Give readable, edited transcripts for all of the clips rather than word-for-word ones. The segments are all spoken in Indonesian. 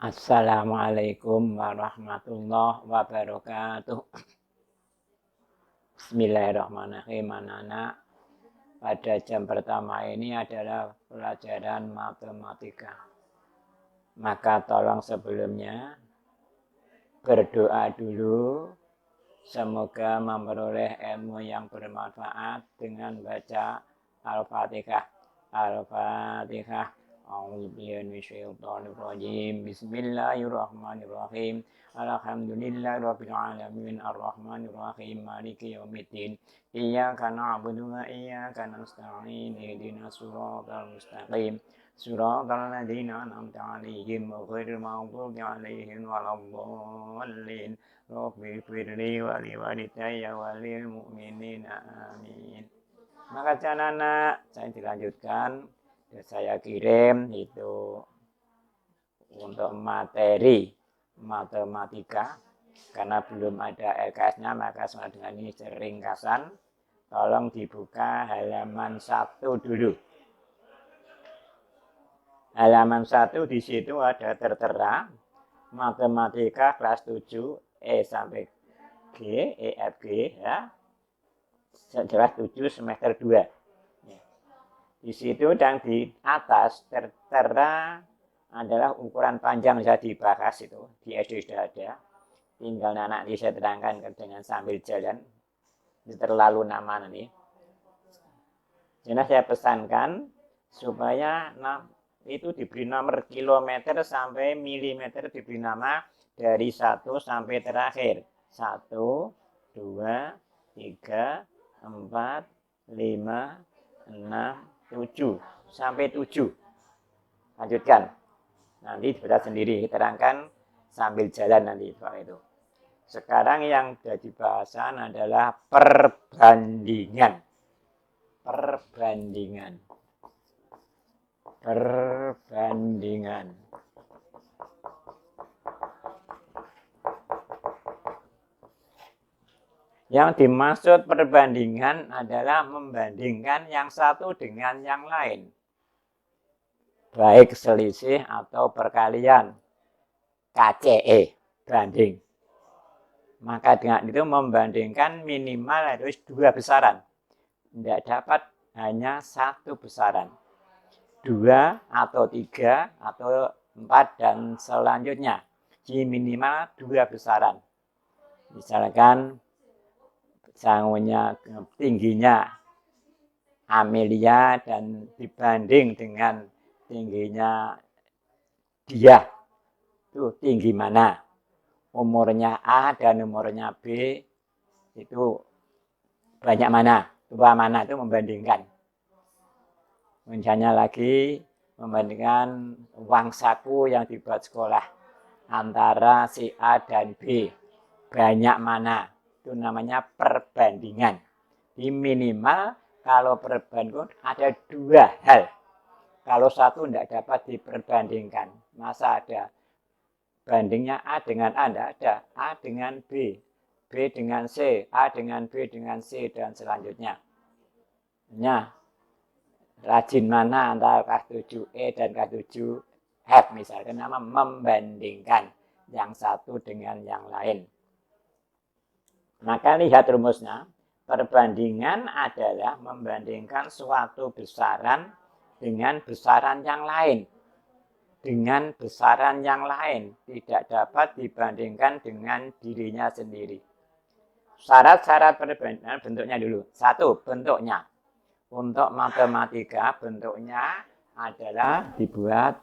Assalamualaikum warahmatullahi wabarakatuh. Bismillahirrahmanirrahim. Anak-anak, pada jam pertama ini adalah pelajaran matematika. Maka tolong sebelumnya berdoa dulu. Semoga memperoleh ilmu yang bermanfaat dengan baca Al-Fatihah. Al-Fatihah. A'udzubillahi Bismillahirrahmanirrahim. Alhamdulillahirabbil alamin arrahmanir rahim maliki yaumiddin. Iyyaka na'budu wa iyyaka nasta'in. Ihdinas siratal mustaqim. Siratal ladzina an'amta 'alaihim ghairil maghdubi 'alaihim waladdallin. Rabbi firli wa liwalidayya wa lil mu'minina amin. Maka anak, saya dilanjutkan. Saya kirim itu untuk materi matematika karena belum ada LKS-nya, maka sama dengan ini ringkasan. Tolong dibuka halaman 1 dulu. Halaman 1 di situ ada tertera matematika kelas 7 E sampai G, E, F, G ya. Kelas 7 semester 2. Di situ dan di atas tertera adalah ukuran panjang bisa dibahas itu. Di SD sudah ada. Tinggal anak ini saya terangkan dengan sambil jalan. Itu terlalu nama nanti. Jadi saya pesankan supaya itu diberi nomor kilometer sampai milimeter, diberi nama dari 1 sampai terakhir. 1, 2, 3, 4, 5, 6, 7 sampai 7. Lanjutkan. Nanti dibaca sendiri, terangkan sambil jalan nanti soal itu. Sekarang yang jadi bahasan adalah perbandingan. Perbandingan. Perbandingan. Yang dimaksud perbandingan adalah membandingkan yang satu dengan yang lain. Baik selisih atau perkalian. KCE, banding. Maka dengan itu membandingkan minimal harus 2 besaran. Tidak dapat hanya 1 besaran. 2 atau 3 atau 4 dan selanjutnya. Jadi minimal 2 besaran. Misalkan sangunya tingginya Amelia dan dibanding dengan tingginya dia, itu tinggi mana? Umurnya A dan umurnya B itu banyak mana? Tua mana? Itu membandingkan. Misalnya lagi membandingkan uang saku yang dibuat sekolah antara si A dan B, banyak mana? Itu namanya perbandingan. Di minimal kalau perbandingan ada 2 hal. Kalau satu tidak dapat diperbandingkan. Masa ada bandingnya A dengan A? Tidak ada. A dengan B, B dengan C, A dengan B dengan C, dan selanjutnya. Rajin mana antara kelas 7E dan kelas 7F misalnya. Nama membandingkan yang satu dengan yang lain. Maka lihat rumusnya, perbandingan adalah membandingkan suatu besaran dengan besaran yang lain. Dengan besaran yang lain, tidak dapat dibandingkan dengan dirinya sendiri. Syarat-syarat perbandingan bentuknya dulu. 1, bentuknya. Untuk matematika bentuknya adalah dibuat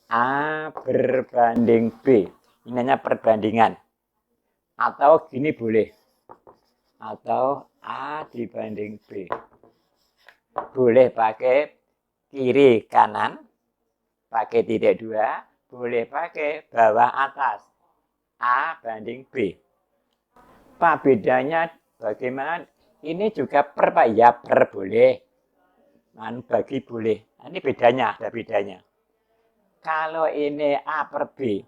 A berbanding B. Ini hanya perbandingan. Atau gini boleh. Atau A dibanding B. Boleh pakai kiri kanan. Pakai titik 2. Boleh pakai bawah atas. A banding B. Pak bedanya bagaimana? Ini juga per Pak. Ya per boleh. Bagi boleh. Ini bedanya. Ada bedanya. Kalau ini A per B.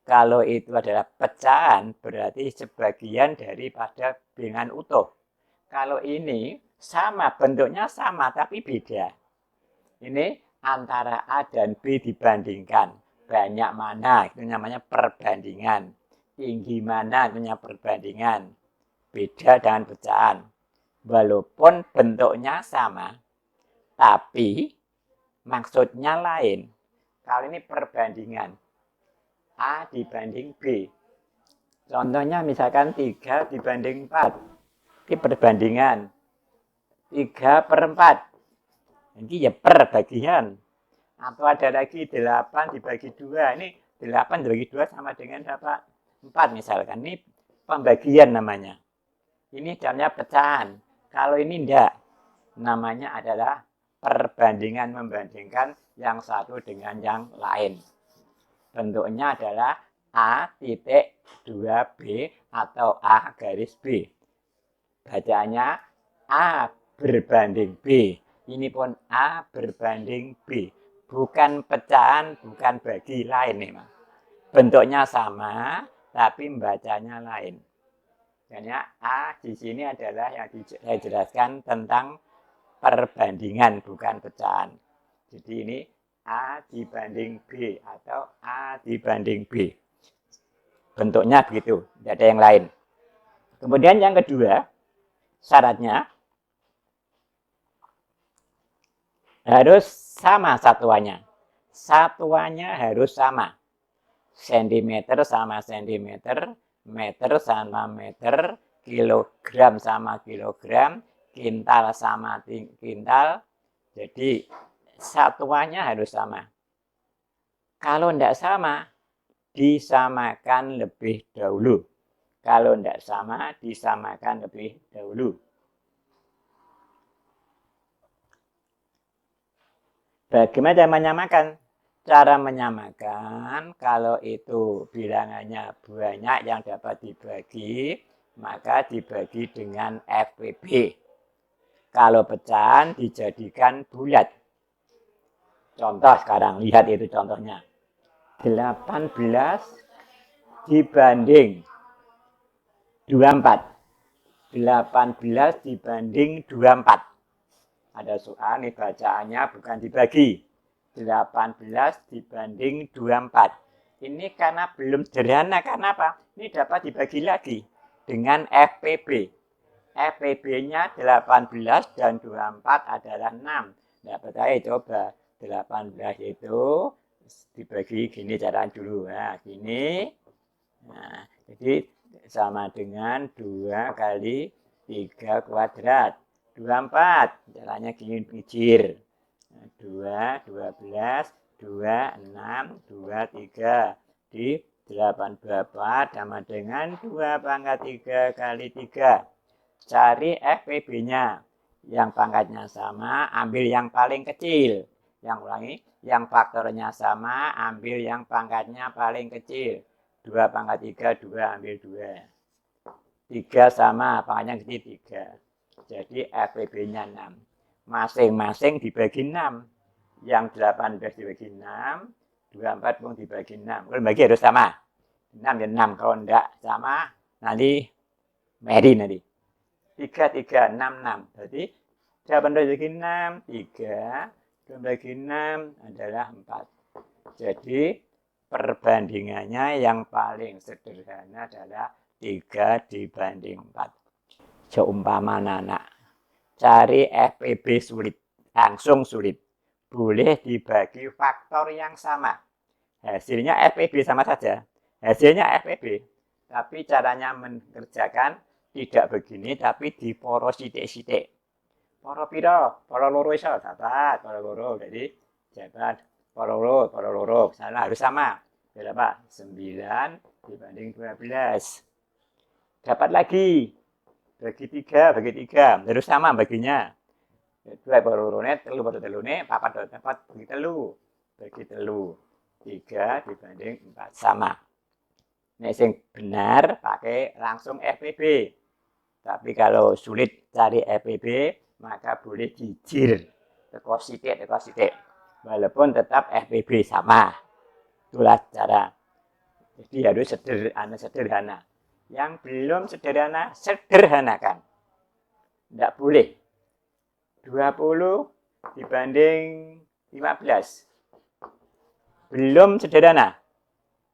Kalau itu adalah pecahan, berarti sebagian daripada bilangan utuh. Kalau ini sama, bentuknya sama, tapi beda. Ini antara A dan B dibandingkan. banyak mana, itu namanya perbandingan. Tinggi mana, itu namanya perbandingan. Beda dengan pecahan. Walaupun bentuknya sama, tapi maksudnya lain. Kalau ini perbandingan. A dibanding B. Contohnya misalkan 3 dibanding 4. Ini perbandingan. 3/4. Ini ya perbagian. Atau ada lagi 8 dibagi 2. Ini 8 dibagi 2 sama dengan berapa? 4 misalkan. Ini pembagian namanya. Ini namanya pecahan. Kalau ini enggak. Namanya adalah perbandingan, membandingkan yang satu dengan yang lain. Bentuknya adalah A titik 2B atau A garis B. Bacaannya A berbanding B. Ini pun A berbanding B. Bukan pecahan, bukan bagi lain memang. Bentuknya sama, tapi bacanya lain. Karena A di sini adalah yang saya jelaskan tentang perbandingan, bukan pecahan. Jadi ini A dibanding B atau A dibanding B. Bentuknya begitu, tidak ada yang lain. Kemudian yang kedua, syaratnya harus sama satuannya. Satuannya harus sama. Sentimeter sama sentimeter, meter sama meter, kilogram sama kilogram, kintal sama kintal. Jadi satuannya harus sama. Kalau tidak sama, disamakan lebih dahulu. Kalau tidak sama, disamakan lebih dahulu. Bagaimana cara menyamakan? Cara menyamakan, kalau itu bilangannya banyak yang dapat dibagi, maka dibagi dengan FPB. Kalau pecahan dijadikan bulat. Contoh sekarang, lihat itu contohnya. 18 dibanding 24. 18 dibanding 24. Ada soal nih bacaannya bukan dibagi. 18 dibanding 24. Ini karena belum sederhana, karena apa? Ini dapat dibagi lagi dengan FPB. FPB-nya 18 dan 24 adalah 6. Dapat saya coba 18 itu dibagi gini cara dulu. Nah, gini. Nah, jadi sama dengan 2 kali 3 kuadrat. 24. Caranya gini kecil. 2, 12, 2, 6, 2, 3. Di 84 sama dengan 2 pangkat 3 kali 3. Cari FPB-nya. Yang pangkatnya sama, ambil yang paling kecil. Yang ulangi, yang faktornya sama, ambil yang pangkatnya paling kecil. 2 pangkat 3, 2 ambil 2. 3 sama, pangkatnya kecil 3. Jadi FPB-nya 6. Masing-masing dibagi 6. Yang 18 dibagi 6, 24 pun dibagi 6. Kalau bagi harus sama. 6 dan 6. Kalau enggak sama, nanti meri nanti. 3, 3, 6, 6. Jadi 18 dibagi 6, 3. 2 bagi 6 adalah 4. Jadi perbandingannya yang paling sederhana adalah 3 dibanding 4. Seumpama anak cari FPB sulit, langsung sulit. Boleh dibagi faktor yang sama. Hasilnya FPB sama saja. Hasilnya FPB. Tapi caranya mengerjakan tidak begini, tapi di poros sitik-sitik. Poro piro? Poro loro iso, dapat. Poro loro, jadi dapat poro loro. Salah harus sama. Berapa? 9 dibanding 12. Dapat lagi. Bagi 3. Harus sama baginya. 2 poro lorone, 3 poro telune, 4 dapat bagi 3. Bagi 3. 3 dibanding 4. Sama. Nek sing benar pakai langsung FPB. Tapi kalau sulit cari FPB, maka boleh jijir. Teko sitik. Walaupun tetap FPB sama. Itulah cara. Jadi harus sederhana. Yang belum sederhana, sederhanakan. Tidak boleh. 20 dibanding 15. Belum sederhana.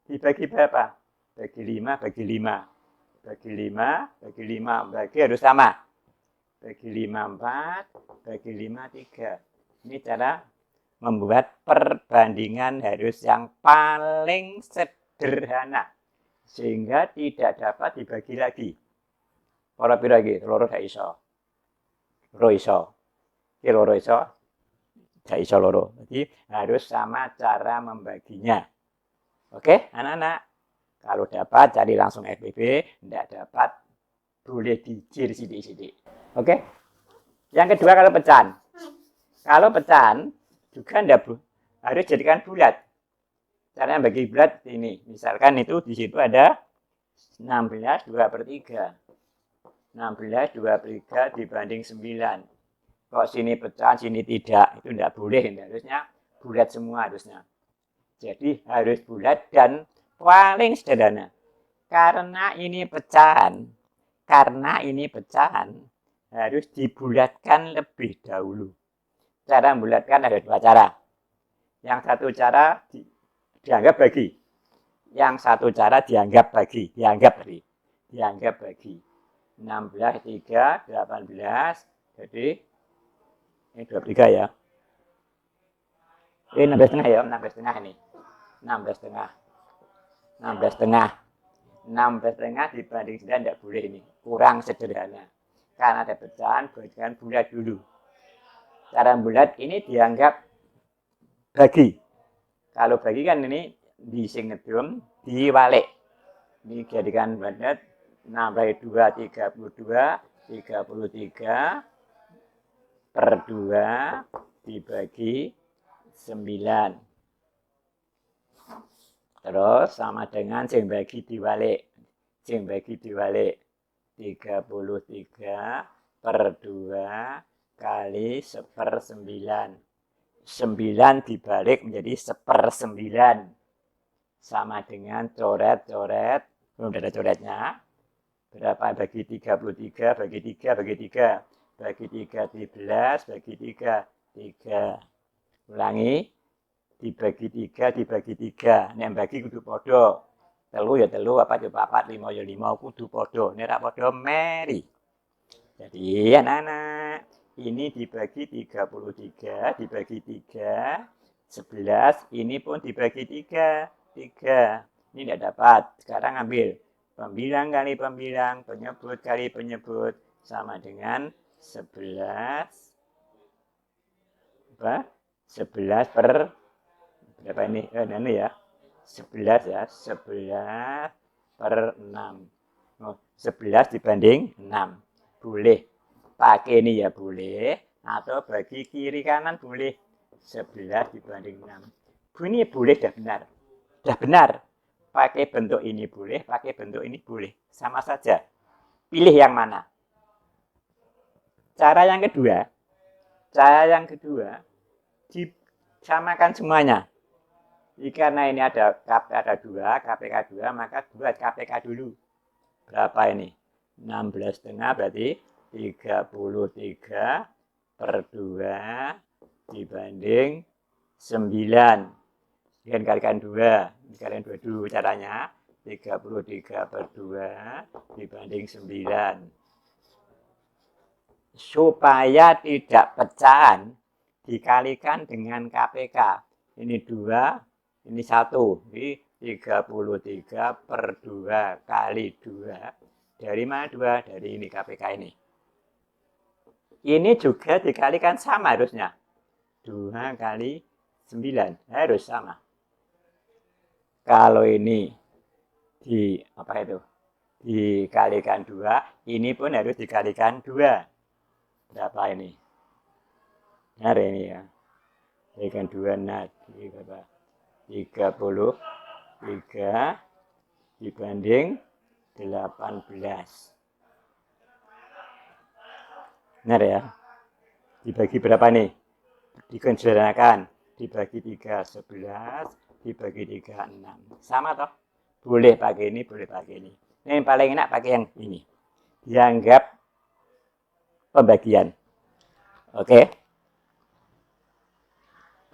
Dibagi berapa? Bagi 5, bagi 5. Bagi 5, bagi 5. Bagi harus sama. Bagi 5, 4. Bagi 5, 3. Ini cara membuat perbandingan harus yang paling sederhana. Sehingga tidak dapat dibagi lagi. Para pira iki? Loro gak iso. Loro iso. Iki loro iso. Gak iso loro. Jadi harus sama cara membaginya. Oke, anak-anak. Kalau dapat cari langsung FBB, tidak dapat boleh dijir sidik-sidik. Oke. Yang kedua kalau pecahan. Kalau pecahan juga tidak harus jadikan bulat. Caranya bagi bulat ini. Misalkan itu di situ ada 16 2/3. 16 2/3 dibanding 9. Kok sini pecahan, sini tidak. Itu tidak boleh. Harusnya bulat semua harusnya. Jadi harus bulat dan paling sederhana. Karena ini pecahan harus dibulatkan lebih dahulu. Cara membulatkan ada dua cara. Yang satu cara dianggap bagi. Yang satu cara dianggap bagi. Dianggap bagi. 16, 3, 18. Jadi ini 23 ya. Ini 16,5 ya, 16,5 ini. 16,5. 16,5 dibanding 9 tidak boleh ini. Kurang sederhana. Karena ada pecahan, buatkan bulat dulu. Cara bulat ini dianggap bagi. Kalau bagi kan ini di sing ngedum, diwalik. Ini jadikan bulat 16 2 32, 33 per 2 dibagi 9. Terus sama dengan sing bagi diwalik. 33 per 2 kali 1/9. 9 dibalik menjadi 1/9. Sama dengan coret-coret. Belum ada coretnya. Berapa bagi 33? Bagi 3, bagi 3. Bagi 3, 13. Bagi 3, 3. Ulangi. Dibagi 3, dibagi 3. Nek bagi kudu podo. Telu ya telu, apa ya 4, 5 ya 5, kudu podo. Nek rak podo meri. Jadi anak-anak, ini dibagi 33, dibagi 3, 11. Ini pun dibagi 3, 3. Ini tidak dapat. Sekarang ambil pembilang kali pembilang, penyebut kali penyebut, sama dengan 11. Apa? 11 per berapa ini? Ini ya. 11 ya. 11 per 6. 11 dibanding 6. Boleh. Pakai ini ya boleh. Atau bagi kiri kanan boleh. 11 dibanding 6. Ini boleh dah benar. Dah benar. Pakai bentuk ini boleh. Pakai bentuk ini boleh. Sama saja. Pilih yang mana. Cara yang kedua. Disamakan semuanya. Karena ini ada 2, KPK 2, maka buat KPK dulu. Berapa ini? 16,5 berarti 33 per 2 dibanding 9. Kalikan 2. Kalian 2 dulu caranya. 33 per 2 dibanding 9. Supaya tidak pecahan, dikalikan dengan KPK. Ini 2. Ini 1, jadi 33 per 2 kali 2. Dari mana 2? Dari ini KPK ini. Ini juga dikalikan sama harusnya. 2 kali 9 harus sama. Kalau ini dikalikan 2, ini pun harus dikalikan 2. Berapa ini? Benar ini ya. Dikalikan 2 nanti berapa? 33 dibanding 18. Benar ya? Dibagi berapa nih? Disederhanakan. Dibagi 3, 11. Dibagi 3, 6. Sama toh? Boleh pakai ini, boleh pakai ini. Ini yang paling enak pakai yang ini. Dianggap pembagian. Oke.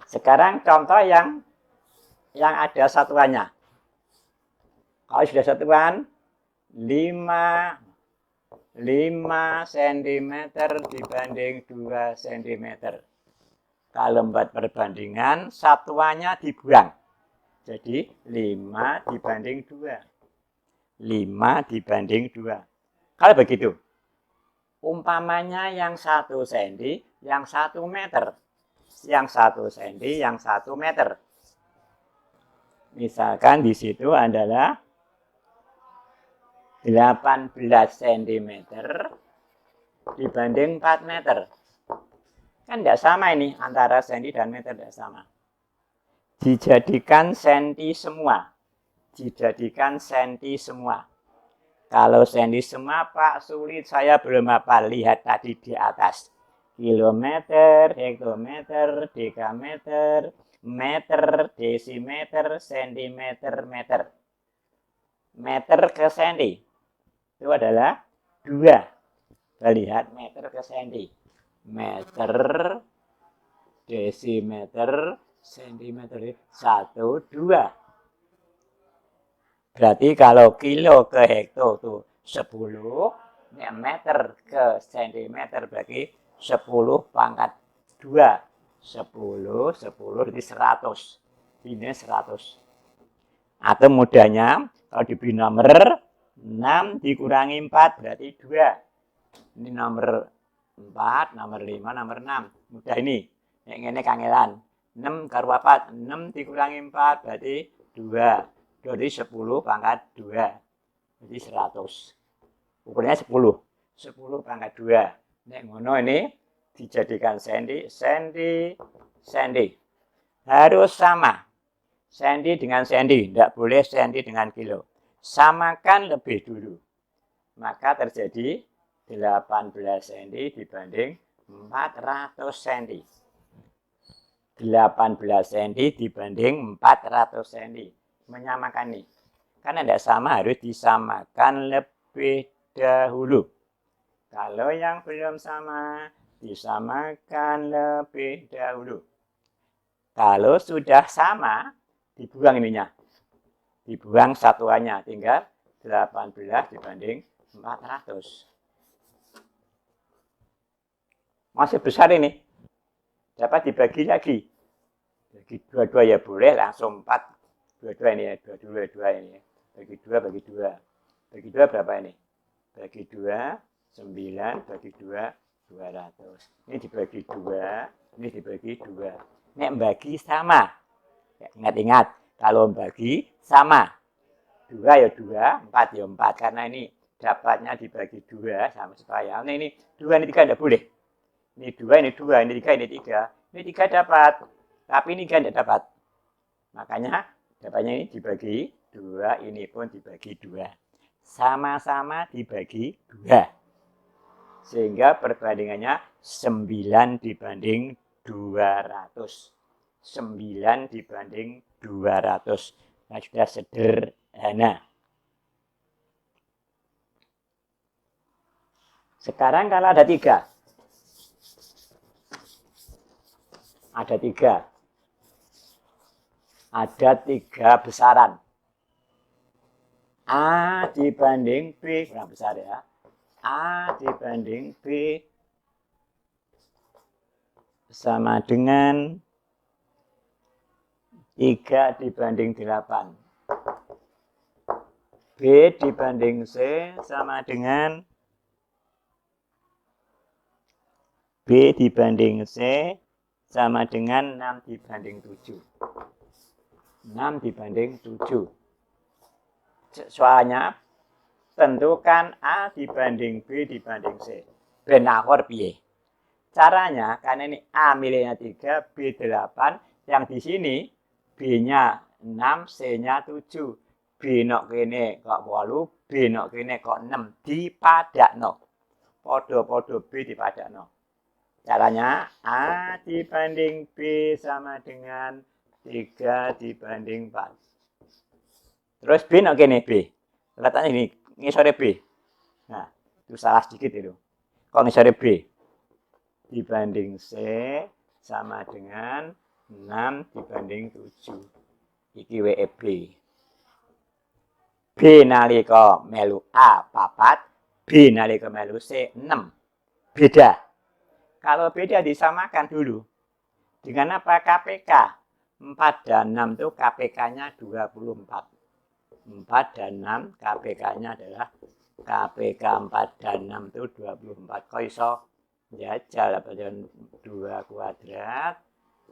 Sekarang contoh yang yang ada satuannya. Kalau sudah satuan, 5 cm dibanding 2 cm. Kalau buat perbandingan, satuannya dibuang. Jadi 5 dibanding 2. 5 dibanding 2. Kalau begitu, umpamanya yang 1 cm, yang 1 meter. Yang 1 cm, yang 1 meter. Misalkan di situ adalah 18 cm dibanding 4 meter. Kan tidak sama ini, antara senti dan meter tidak sama. Dijadikan senti semua. Dijadikan senti semua. Kalau senti semua, Pak, sulit, saya belum hafal. Lihat tadi di atas. Kilometer, hektometer, dekameter, meter, desimeter, sentimeter, meter. Meter ke senti. Itu adalah 2. Kita lihat meter ke senti. Meter, desimeter, sentimeter, 1, 2. Berarti kalau kilo ke hekto itu 10, meter ke sentimeter berarti 10 pangkat 2. 10 berarti 100. Ini 100. Atau mudahnya, kalau diberi nomor 6 dikurangi 4 berarti 2. Ini nomor 4, nomor 5, nomor 6. Mudah ini. Yang ini kangelan. 6 karo 4. 6 dikurangi 4 berarti 2. Jadi 10 pangkat 2. Jadi 100. Ukurannya 10. 10 pangkat 2. Nek ngono ini dijadikan senti. Harus sama. Senti dengan senti. Tidak boleh senti dengan kilo. Samakan lebih dulu. Maka terjadi 18 cm dibanding 400 cm. 18 cm dibanding 400 cm. Menyamakan nih. Karena tidak sama harus disamakan lebih dahulu. Kalau yang belum sama, disamakan lebih dahulu. Kalau sudah sama, dibuang ininya. Dibuang satuannya. Tinggal 18 dibanding 400. Masih besar ini. Dapat dibagi lagi. Bagi 2 ya boleh, langsung 4. 2 ini ya, 2 ini. Bagi 2 Bagi 2 berapa ini? Bagi 2, 9, bagi 2, 200. Ini dibagi 2, ini dibagi 2. Nek bagi sama. Ingat-ingat, kalau bagi sama. 2 ya 2, 4 ya 4. Karena ini dapatnya dibagi 2 sama supaya. Nah ini 2, ini 3 tidak boleh. Ini 2, ini 2, ini 3, ini 3. Ini 3 dapat. Tapi ini kan tidak dapat. Makanya dapatnya ini dibagi 2, ini pun dibagi 2. Sama-sama dibagi 2. Sehingga perbandingannya 9 dibanding 200. 9 dibanding 200. Nah, sudah sederhana. Sekarang kalau ada 3. Ada 3. Ada 3 besaran. A dibanding B, kurang besar ya. A dibanding B sama dengan 3 dibanding 8. B dibanding C sama dengan B dibanding C sama dengan 6 dibanding 7. 6 dibanding 7. Soalnya, tentukan A dibanding B dibanding C. Benakor piye? Caranya, karena ini A nilainya 3, B 8. Yang di sini, B-nya 6, C-nya 7. B nok kene kok 8, B nok kene kok 6. Dipadakno. Podo-podo B dipadakno. Caranya A dibanding B sama dengan 3 dibanding 4. Terus B nak kene B. Letaknya ini ngisore B. Nah, itu salah sedikit itu. Kok ngisore B? Dibanding C sama dengan 6 dibanding 7. iki WE B. B nalika melu A 4, B nalika melu C 6. Beda. Kalau beda disamakan dulu. Dengan apa? KPK 4 dan 6 itu KPK-nya 24. 4 dan 6 KPK-nya adalah KPK 4 dan 6 itu 24. Kok iso jajal apa 2 kuadrat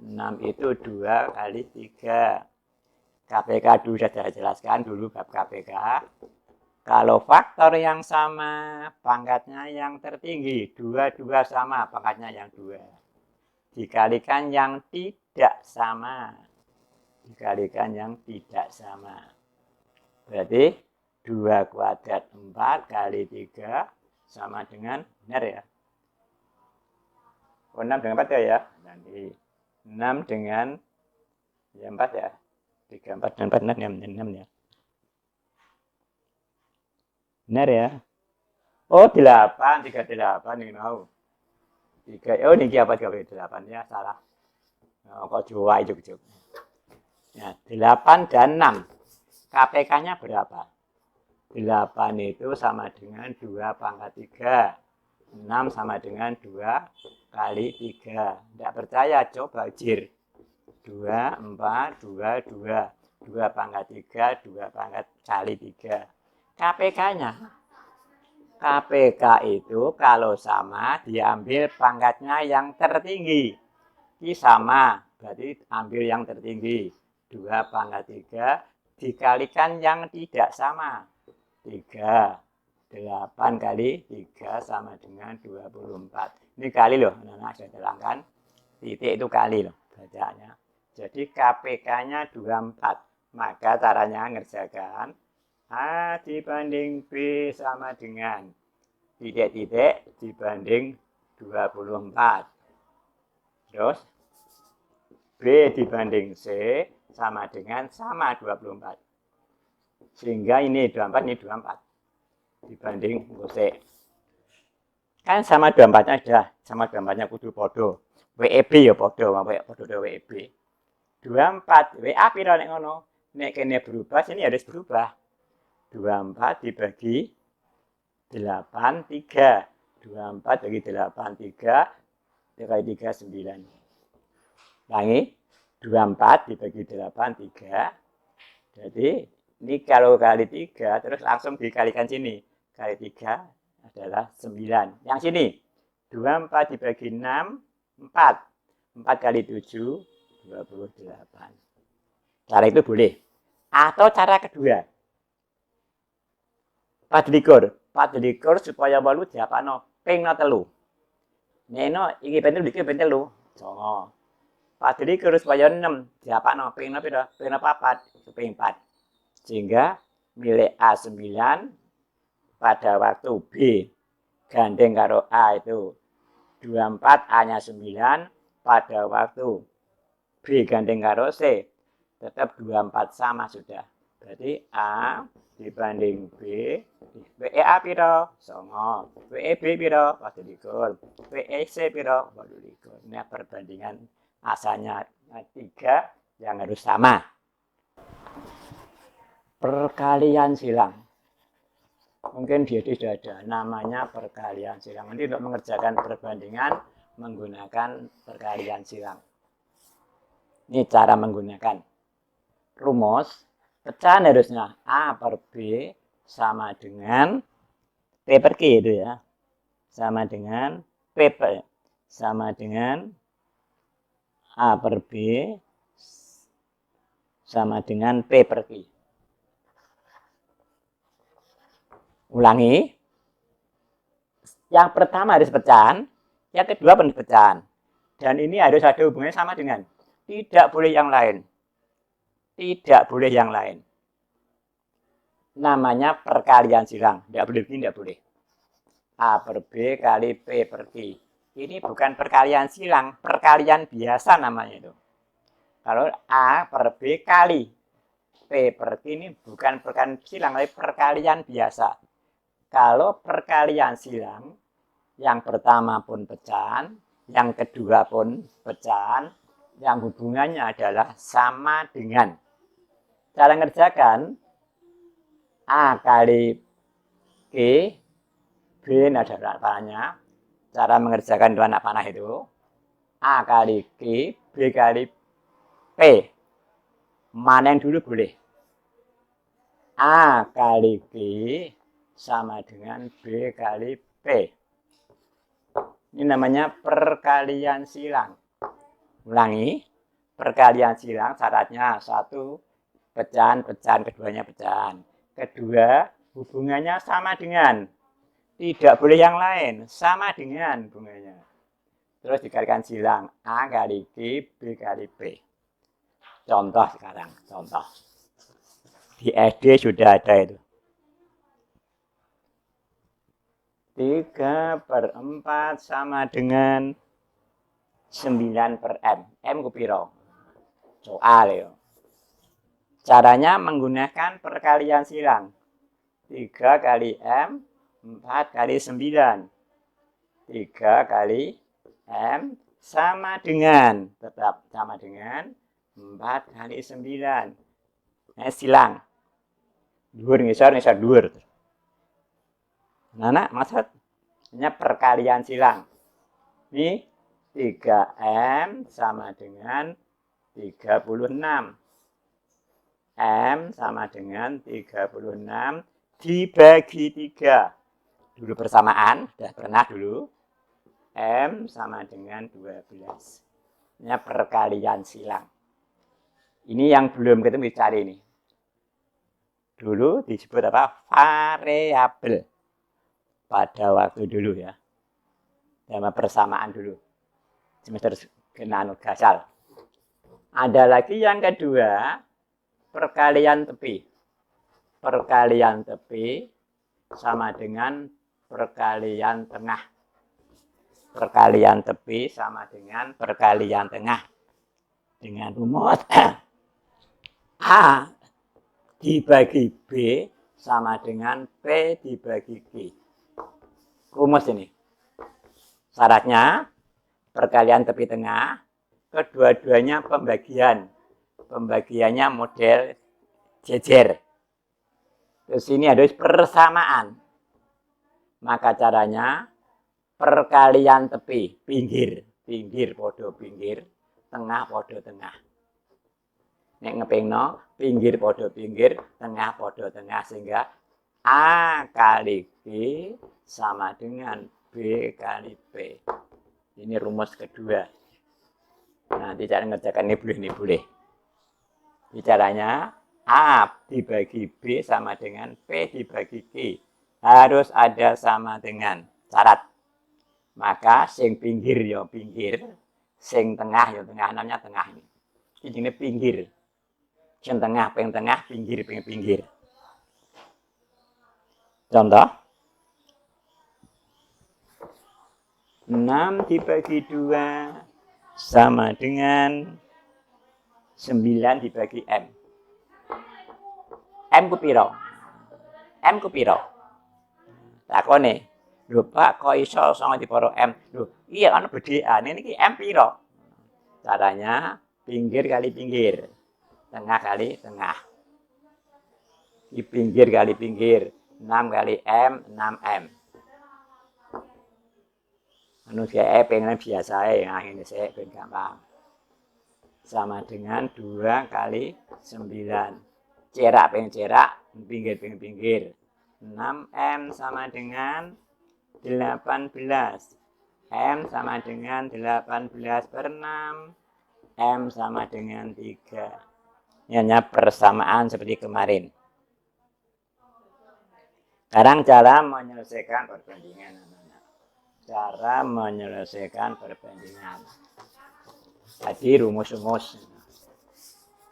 6 itu 2 kali 3. KPK dulu sudah jelaskan dulu bab KPK. Kalau faktor yang sama pangkatnya yang tertinggi, 2 sama pangkatnya yang 2. Dikalikan yang tidak sama. Dikalikan yang tidak sama. Berarti 2 kuadrat 4 kali 3 sama dengan, benar ya? Oh, 6 dengan 4 ya? Nanti 6 dengan ya 4 ya? 3, 4 dan 4, 6 ya? Benar ya? Oh, 8, 38 ini mau. 3, oh ini apa 38 ya? Salah. Oh, kok Jawa juk-juk. Ya, 8 dan 6. KPK-nya berapa? 8 itu sama dengan 2 pangkat 3. 6 sama dengan 2 kali 3. Tidak percaya, coba jir. 2, 4, 2, 2. 2 pangkat 3, 2 pangkat kali 3. KPK-nya. KPK itu kalau sama diambil pangkatnya yang tertinggi. Ini sama, berarti ambil yang tertinggi. 2 pangkat 3 dikalikan yang tidak sama. 3, 8 kali 3 sama dengan 24. Ini kali loh, anak-anak saya terangkan. Titik itu kali loh bacaannya. Jadi KPK-nya 24. Maka caranya ngerjakan A dibanding B sama dengan titik-titik dibanding 24. Terus B dibanding C sama dengan sama 24. Sehingga ini 24, ini 24. Dibanding C. Kan sama 24-nya ada. Sama 24-nya kudu podo. WEB ya podo. Podo WEB. 24. WA piro nek ngono? Nek kene berubah, sini harus berubah. 24 dibagi 8, 3. 24 bagi 8, 3. Dibagi 3, 9. Ulangi. 24 dibagi 8, 3. Jadi ini kalau kali 3 terus langsung dikalikan sini. Kali 3 adalah 9. Yang sini 24 dibagi 6, 4. 4 kali 7, 28. Cara itu boleh. Atau cara kedua. 24 supaya 8 diapano ping 3. Neno iki ben 3 iki ben 3. Songo. 24 supaya 6 diapano ping piro? Ping 4, ping 4. Sehingga milik A9 pada waktu B gandeng karo A itu 24, A-nya 9, pada waktu B gandeng karo C tetap 24 sama sudah. Berarti A dibanding B, WA piro? 9. WB piro? 24. WC piro? 24. Ini perbandingan asalnya 3 yang harus sama. Perkalian silang. Mungkin dia sudah ada namanya perkalian silang. Nanti untuk mengerjakan perbandingan menggunakan perkalian silang. Ini cara menggunakan rumus. Pecahan harusnya A per B sama dengan P per Q itu ya. Sama dengan P per, sama dengan A per B sama dengan P per Q. Ulangi. Yang pertama harus pecahan, yang kedua pun pecahan. Dan ini harus ada hubungannya sama dengan tidak boleh yang lain. Tidak boleh yang lain. Namanya perkalian silang. Tidak boleh begini, tidak boleh. A per B kali P per Q. Ini bukan perkalian silang, perkalian biasa namanya itu. Kalau A per B kali P per Q ini bukan perkalian silang, tapi perkalian biasa. Kalau perkalian silang, yang pertama pun pecahan, yang kedua pun pecahan, yang hubungannya adalah sama dengan. Cara ngerjakan A kali G, B ini ada anak panahnya. Cara mengerjakan dua anak panah itu A kali G, B kali P. Mana yang dulu boleh? A kali G sama dengan B kali P. Ini namanya perkalian silang. Ulangi, perkalian silang syaratnya satu, pecahan, keduanya pecahan. Kedua, hubungannya sama dengan. Tidak boleh yang lain, sama dengan hubungannya. Terus dikalikan silang, A kali G, B kali P. Contoh sekarang, contoh. Di SD sudah ada itu. 3/4 sama dengan 9/M. M ku piro? Soal ya. Caranya menggunakan perkalian silang. 3 kali M, 4 kali 9. 3 kali M sama dengan, tetap sama dengan 4 kali 9. Nah, silang. Dhuwur ngisor dhuwur. Nah, maksudnya perkalian silang. Ini 3M sama dengan 36. M sama dengan 36 dibagi 3. Dulu persamaan, sudah pernah dulu. M sama dengan 12. Ini perkalian silang. Ini yang belum ketemu dicari ini. Dulu disebut apa? Variabel. Pada waktu dulu ya. Sama persamaan dulu. Semester genanut gasal. Ada lagi yang kedua, perkalian tepi. Perkalian tepi sama dengan perkalian tengah. Perkalian tepi sama dengan perkalian tengah. Dengan rumus A dibagi B sama dengan P dibagi Q. Rumus ini. Syaratnya perkalian tepi tengah, kedua-duanya pembagian. Pembagiannya model jejer. Terus ini harus persamaan. Maka caranya perkalian tepi, pinggir, pinggir podo pinggir, tengah podo tengah. Nek ngepingno, pinggir podo pinggir, tengah podo tengah, sehingga A kali G sama dengan B kali P. Ini rumus kedua. Nanti cara ngerjakan ini boleh. Bicaranya A dibagi B sama dengan P dibagi Q. Harus ada sama dengan syarat. Maka sing pinggir ya pinggir, sing tengah ya tengah, namanya tengah ini. Ini pinggir. Sing tengah, pinggir, pinggir. Contoh. 6 dibagi 2 sama dengan 9 dibagi M. M ku piro? M ku piro? Takone, lho Pak kok iso 9 diporo M? Lho, iya ana bedhekan iki M piro? Caranya pinggir kali pinggir, tengah kali tengah. Di pinggir kali pinggir, 6 kali M, 6M. Anu kayak pengen biasa ya, ini saya pengen gampang. Sama dengan 2 kali 9. Cerak pengen cerak, pinggir pengen pinggir. 6M sama dengan 18. M sama dengan 18/6. M sama dengan 3. Ini hanya persamaan seperti kemarin. Sekarang cara menyelesaikan perbandingan. Cara menyelesaikan perbandingan. Tadi rumus-rumus.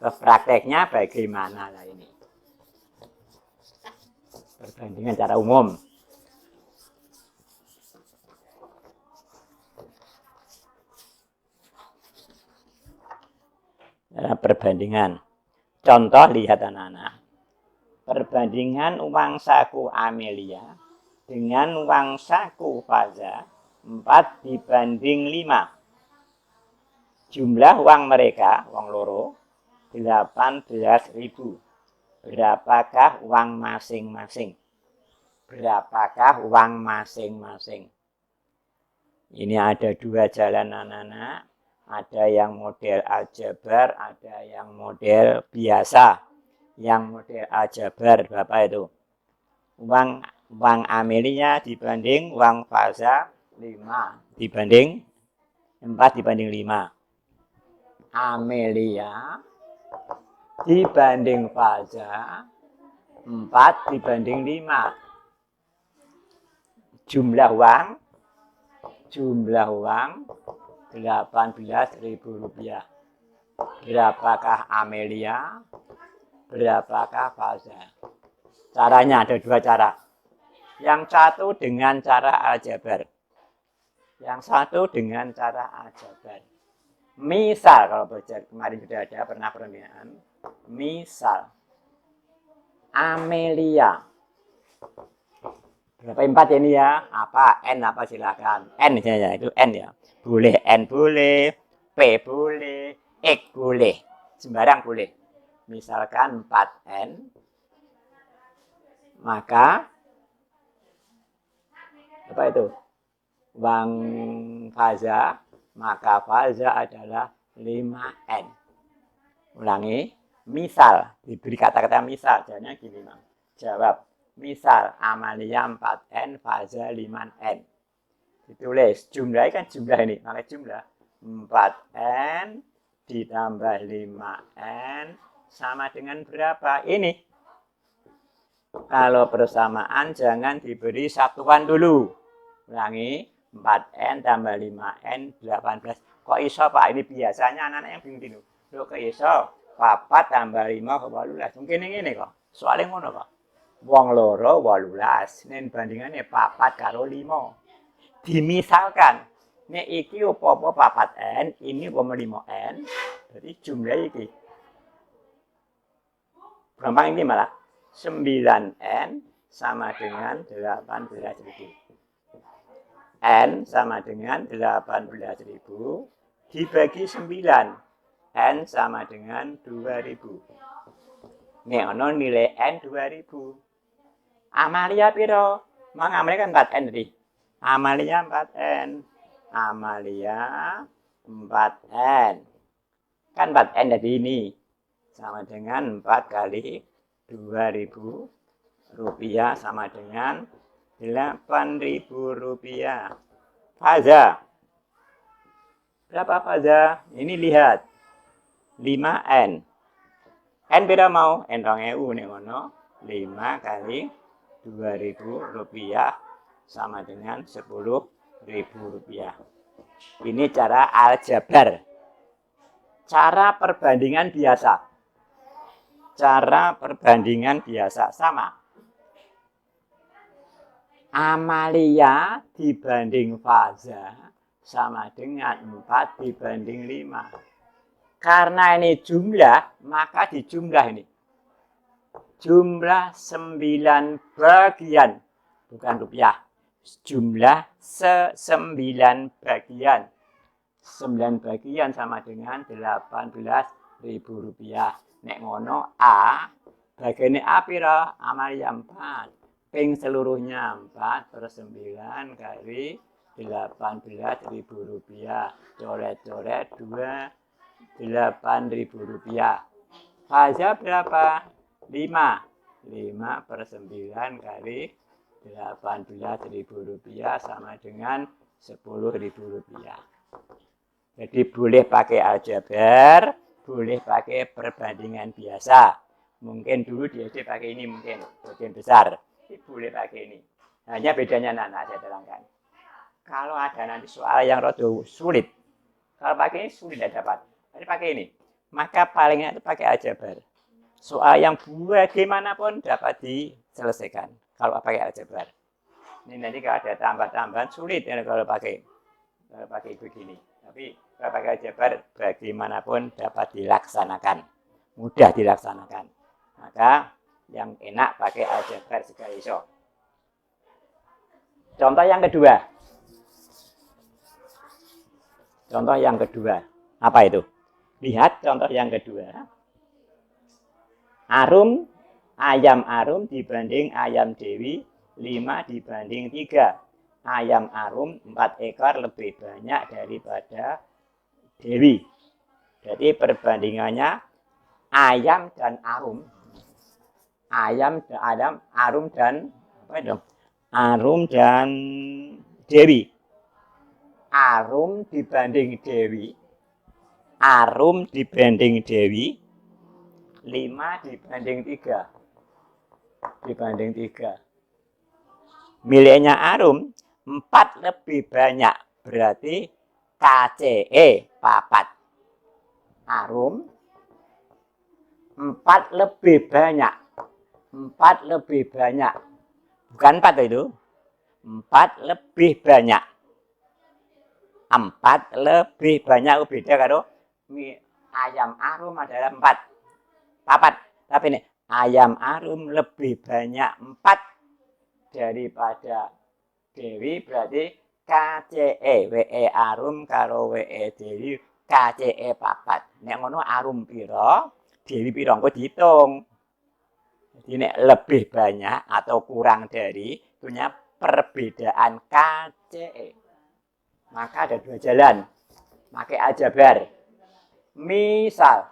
Prakteknya bagaimana lah ini? Perbandingan cara umum. Cara perbandingan. Contoh lihat anak-anak. Perbandingan uang saku Amelia dengan uang saku Faza 4 dibanding 5. Jumlah uang mereka, uang loro, 18.000. Berapakah uang masing-masing? Berapakah uang masing-masing? Ini ada dua jalan anak-anak. Ada yang model aljabar, ada yang model biasa. Yang model aljabar, berapa itu? Uang Amelia dibanding uang Faza 5. Dibanding 4 dibanding 5. Amelia dibanding Faza 4 dibanding 5. Jumlah uang Rp18.000. Berapakah Amelia? Berapakah Faza? Caranya ada dua cara. Yang satu dengan cara aljabar. Yang satu dengan cara aljabar. Misal, kalau belajar kemarin sudah ada pernah permintaan. Misal, Amelia. Berapa 4 ini ya? Apa? N apa silakan. N ya, itu N ya. Boleh N boleh, P boleh, X boleh. Sembarang boleh. Misalkan 4N, maka apa itu? Uang Faza, maka Faza adalah 5N. Ulangi, misal, diberi kata-kata misal. Jadinya gini, Bang. Jawab. Misal, Amalia 4N, Faza 5N. Ditulis, jumlahnya kan jumlah ini. Maka jumlah 4N ditambah 5N sama dengan berapa? Ini. Kalau persamaan jangan diberi satuan dulu. Ulangi, 4N tambah 5N, 18. Kok iso Pak? Ini biasanya anak-anak yang bingung. Loh kok iso? 4 tambah 5 ke 18. Mungkin ini kok. Soalnya ngono kok. Wong loro 18, nen bandingannya 4 karo 5. Dimisalkan, nek iki apa-apa 4N, ini apa 5N, berarti jumlah iki. Gampang ini malah. 9N sama dengan 18.000. N sama dengan 18.000 dibagi 9. N sama dengan 2.000. Nek ono nilai N 2.000. Amalia piro? Mang Amalia kan 4N tadi. Amalia 4N. Amalia 4N. Kan 4N tadi ini. Sama dengan 4 kali 2.000 rupiah sama dengan 8.000 rupiah. Faza. Berapa Faza? Ini lihat. 5N. N beda mau? N 2.000 nih ngono. 5 kali 2.000 rupiah sama dengan 10.000 rupiah. Ini cara aljabar. Cara perbandingan biasa. Cara perbandingan biasa sama. Amalia dibanding Faza sama dengan 4 dibanding 5. Karena ini jumlah, maka dijumlah ini. Jumlah 9 bagian, bukan rupiah. Jumlah 9 bagian. 9 bagian sama dengan 18.000 rupiah. Nek ngono A, bagiannya A pira? Amalia 4. Ping seluruhnya 4 per 9 kali 18.000 rupiah. Coret-coret 8.000 rupiah. Faza berapa? 5 per 9 kali 18.000 rupiah sama dengan 10.000 rupiah. Jadi boleh pakai aljabar, boleh pakai perbandingan biasa. Mungkin dulu dia pakai ini, mungkin bagian besar. Ini boleh pakai ini. Hanya bedanya anak-anak saya terangkan. Kalau ada nanti soal yang rada sulit, kalau pakai ini sulit tidak dapat. Jadi pakai ini. Maka palingnya itu pakai aljabar. Soal yang bagaimanapun dapat diselesaikan kalau pakai aljabar. Ini nanti kalau ada tambah-tambahan sulit ya kalau pakai begini. Tapi kalau pakai aljabar bagaimanapun dapat dilaksanakan, mudah dilaksanakan. Maka yang enak pakai aljabar sekali iso. Contoh yang kedua. Contoh yang kedua. Apa itu? Lihat contoh yang kedua. Arum Ayam Arum dibanding ayam Dewi 5 dibanding 3. Ayam Arum 4 ekor lebih banyak daripada Dewi. Jadi perbandingannya ayam dan arum. Ayam arum dan apa itu? Arum dan Dewi. Arum dibanding Dewi. Arum dibanding Dewi 5 dibanding 3. Dibanding 3. Miliknya Arum 4 lebih banyak, berarti KCE 4. Arum 4 lebih banyak. 4 lebih banyak. Bukan 4 itu. 4 lebih banyak. 4 lebih banyak. Beda kalau ayam Arum adalah 4. 4. Tapi ini ayam Arum lebih banyak 4 daripada Dewi, berarti KCE. WE Arum kalau WE Dewi KCE 4. Nek ngono Arum piro, Dewi piro engko dihitung. Jadi nek lebih banyak atau kurang dari punya perbedaan KCE. Maka ada 2 jalan. Pakai aljabar. Misal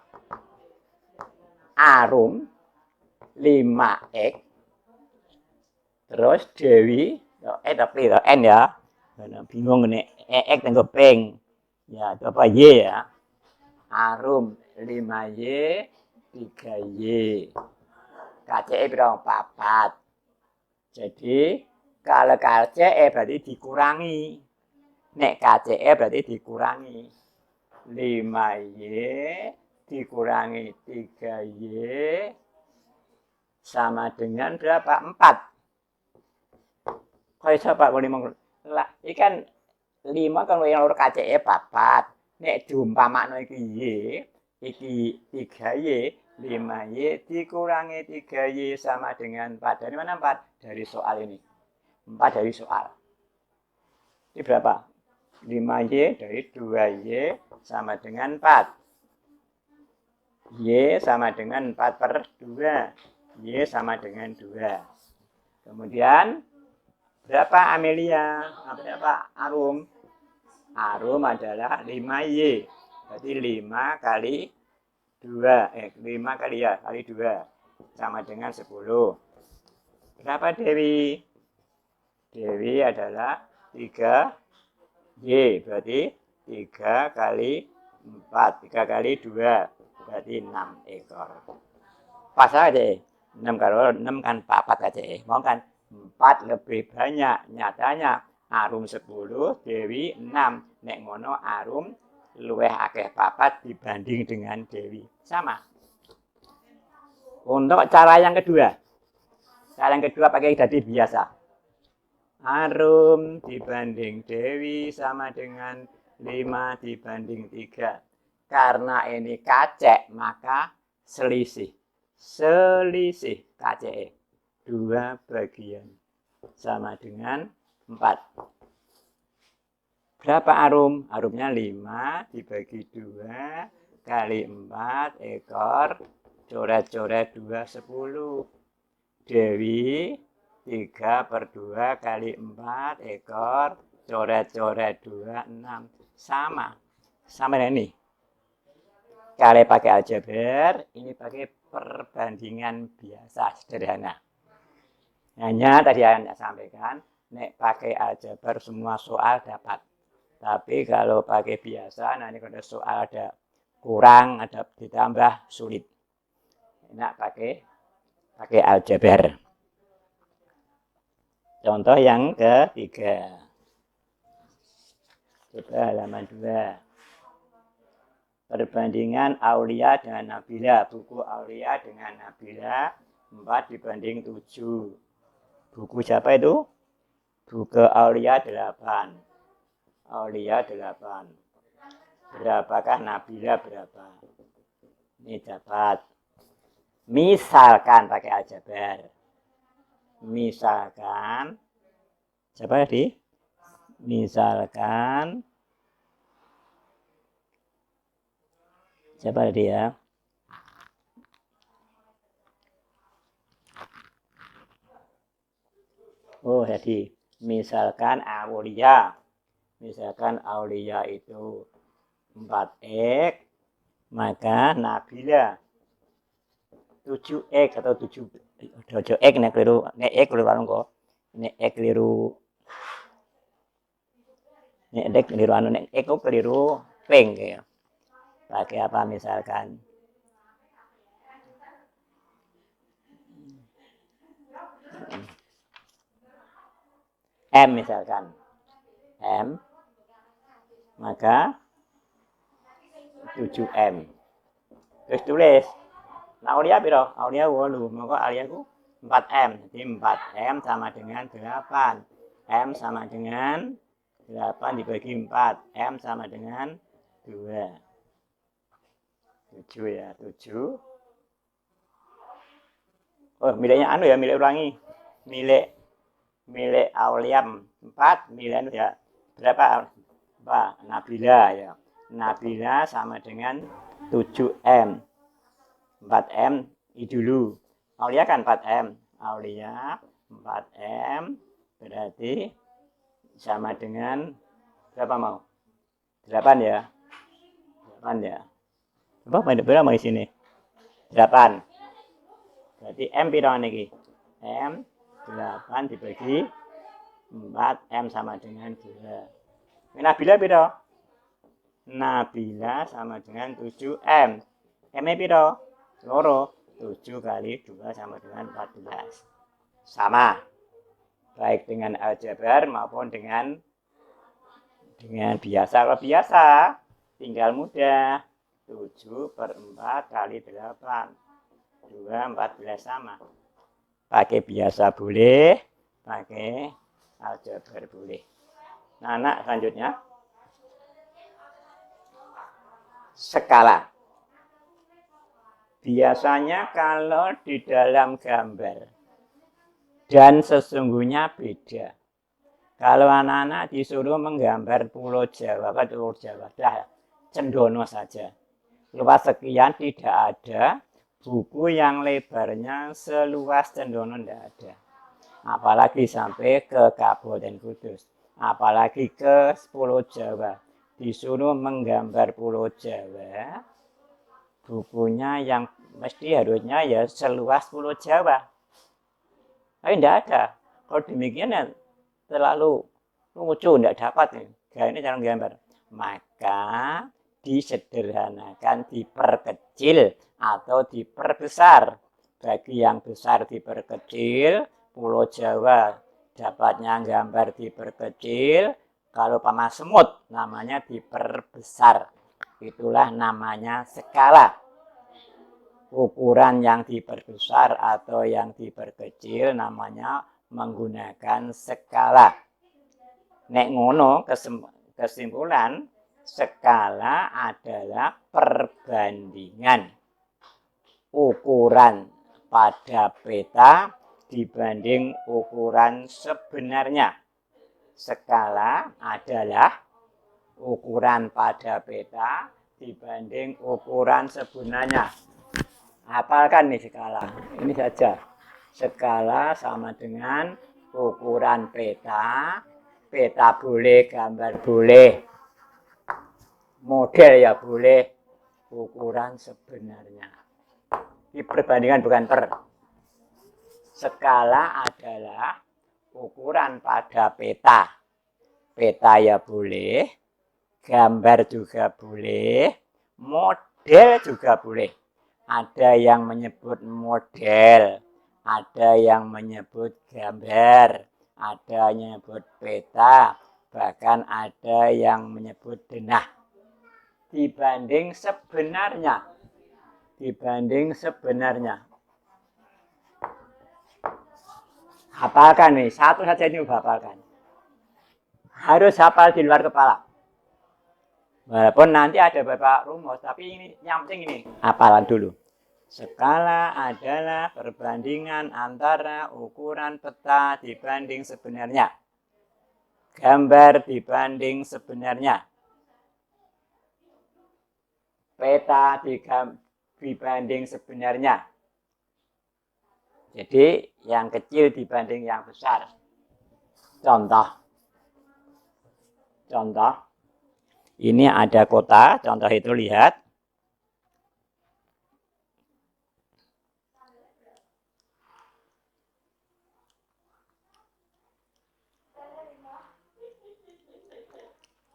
Arum 5x terus Dewi tapi N ya. Bingung nih. X tenggo peng. Ya, itu apa Y ya. Arum 5Y 3Y. KCE berapa? 4. Jadi kalau KCE berarti dikurangi. Nek KCE berarti dikurangi. 5Y dikurangi 3Y sama dengan berapa? 4. Kalau saya Pak boleh lah, ikan 5 kan yang loro KCE 4. Nek diumpamakno iki Y, iki 3Y, 5Y dikurangi 3Y sama dengan 4. Dari mana 4? Dari soal ini. 4 dari soal. Ini berapa? 5Y dari 2Y sama dengan 4. Y sama dengan 4 per 2. Y sama dengan 2. Kemudian berapa Amelia? Berapa Arum? Arum adalah 5Y. Berarti 5 kali 2. 5 kali ya, kali 2. Sama dengan 10. Berapa Dewi? Dewi adalah 3Y. Berarti 3 kali 4. 3 kali 2. Berarti 6 ekor. Pas aja. 6 kalau 6 kan 4 aja. Mau kan? 4 lebih banyak. Nyatanya Arum 10, Dewi 6. Nek ngono Arum luwih akeh 4 dibanding dengan Dewi. Sama. Untuk cara yang kedua. Cara yang kedua pakai dadi biasa. Arum dibanding Dewi sama dengan 5 dibanding 3. Karena ini kacek, maka selisih. Selisih KCE. 2 bagian sama dengan 4. Berapa Arum? Arumnya 5 dibagi 2 kali 4 ekor. Coret-coret 2, 10. Dewi 3 per 2 kali 4 ekor. Coret-coret 2, 6. Sama. Sama ini. Kalau pakai aljabar, ini pakai perbandingan biasa sederhana. Hanya tadi yang saya sampaikan, nek pakai aljabar semua soal dapat. Tapi kalau pakai biasa, nanti kalau soal ada kurang, ada ditambah sulit. Enak pakai aljabar. Contoh yang ketiga. Coba halaman 2. Perbandingan Aulia dengan Nabila. Buku Aulia dengan Nabila 4 dibanding 7. Buku siapa itu? Buku Aulia 8. Aulia 8. Berapakah Nabila berapa? Ini dapat. Misalkan pakai aljabar. Misalkan. Siapa tadi? Misalkan. Siapa tadi ya? Oh, jadi misalkan Aulia. Misalkan Aulia itu 4X, maka Nabila 7X atau 7X nek keliru, nek X keliru anu kok. Nek X keliru nek keliru anu nek X keliru ping ya. Pakai apa misalkan? M misalkan. M maka 7M. Terus tulis. Nah, Aulia piro? Aulia 8. Maka Aulia ku 4M. Jadi 4M sama dengan 8. M sama dengan 8 dibagi 4. M sama dengan 2. 7 ya, 7. Oh, miliknya anu ya, milik ulangi. Milik Aulia 4, milik anu ya. Berapa? Nabila ya. Nabila sama dengan 7M. 4M dulu. Aulia kan 4M. Aulia 4M berarti sama dengan berapa mau? 8 ya. 8 ya. Berapa mau di sini? 8. Berarti M piro niki? M 8 dibagi 4, M sama dengan 2. Nabila piro? Nabila sama dengan 7M. M-nya piro? Loro. 7 kali 2 sama dengan 14. Sama. Baik dengan aljabar maupun dengan biasa. Kalau biasa, tinggal mudah. 7/4 kali 8. 2, 14 sama. Pakai biasa boleh, pakai aljabar boleh. Nah, anak selanjutnya. Skala. Biasanya kalau di dalam gambar dan sesungguhnya beda. Kalau anak-anak disuruh menggambar Pulau Jawa, dah cendono saja. Luas sekian tidak ada, buku yang lebarnya seluas cendono tidak ada. Apalagi sampai ke Kabupaten Kudus, apalagi ke Pulau Jawa. Disuruh menggambar Pulau Jawa, bukunya yang mesti harusnya ya seluas Pulau Jawa. Tapi tidak ada. Kalau demikian ya terlalu lucu, tidak dapat nih. Ini cara gambar. Maka disederhanakan, diperkecil atau diperbesar. Bagi yang besar diperkecil, Pulau Jawa dapatnya gambar diperkecil. Kalau panas semut namanya diperbesar. Itulah namanya skala. Ukuran yang diperbesar atau yang diperkecil namanya menggunakan skala. Nek ngono kesimpulan, skala adalah perbandingan ukuran pada peta dibanding ukuran sebenarnya. Skala adalah ukuran pada peta dibanding ukuran sebenarnya. Hafalkan nih skala. Ini saja. Skala sama dengan ukuran peta. Peta boleh, gambar boleh. Model ya boleh. Ukuran sebenarnya. Ini perbandingan bukan per. Skala adalah ukuran pada peta. Peta ya boleh, gambar juga boleh, model juga boleh. Ada yang menyebut model, ada yang menyebut gambar, ada yang menyebut peta, bahkan ada yang menyebut denah. Dibanding sebenarnya. Hafalkan nih, satu saja ini hafalkan. Harus hafal di luar kepala. Walaupun nanti ada beberapa rumus, tapi ini yang penting ini hafalan dulu. Skala adalah perbandingan antara ukuran peta dibanding sebenarnya. Gambar dibanding sebenarnya. Peta dibanding sebenarnya. Jadi yang kecil dibanding yang besar. Contoh. Contoh. Ini ada kota, contoh itu lihat.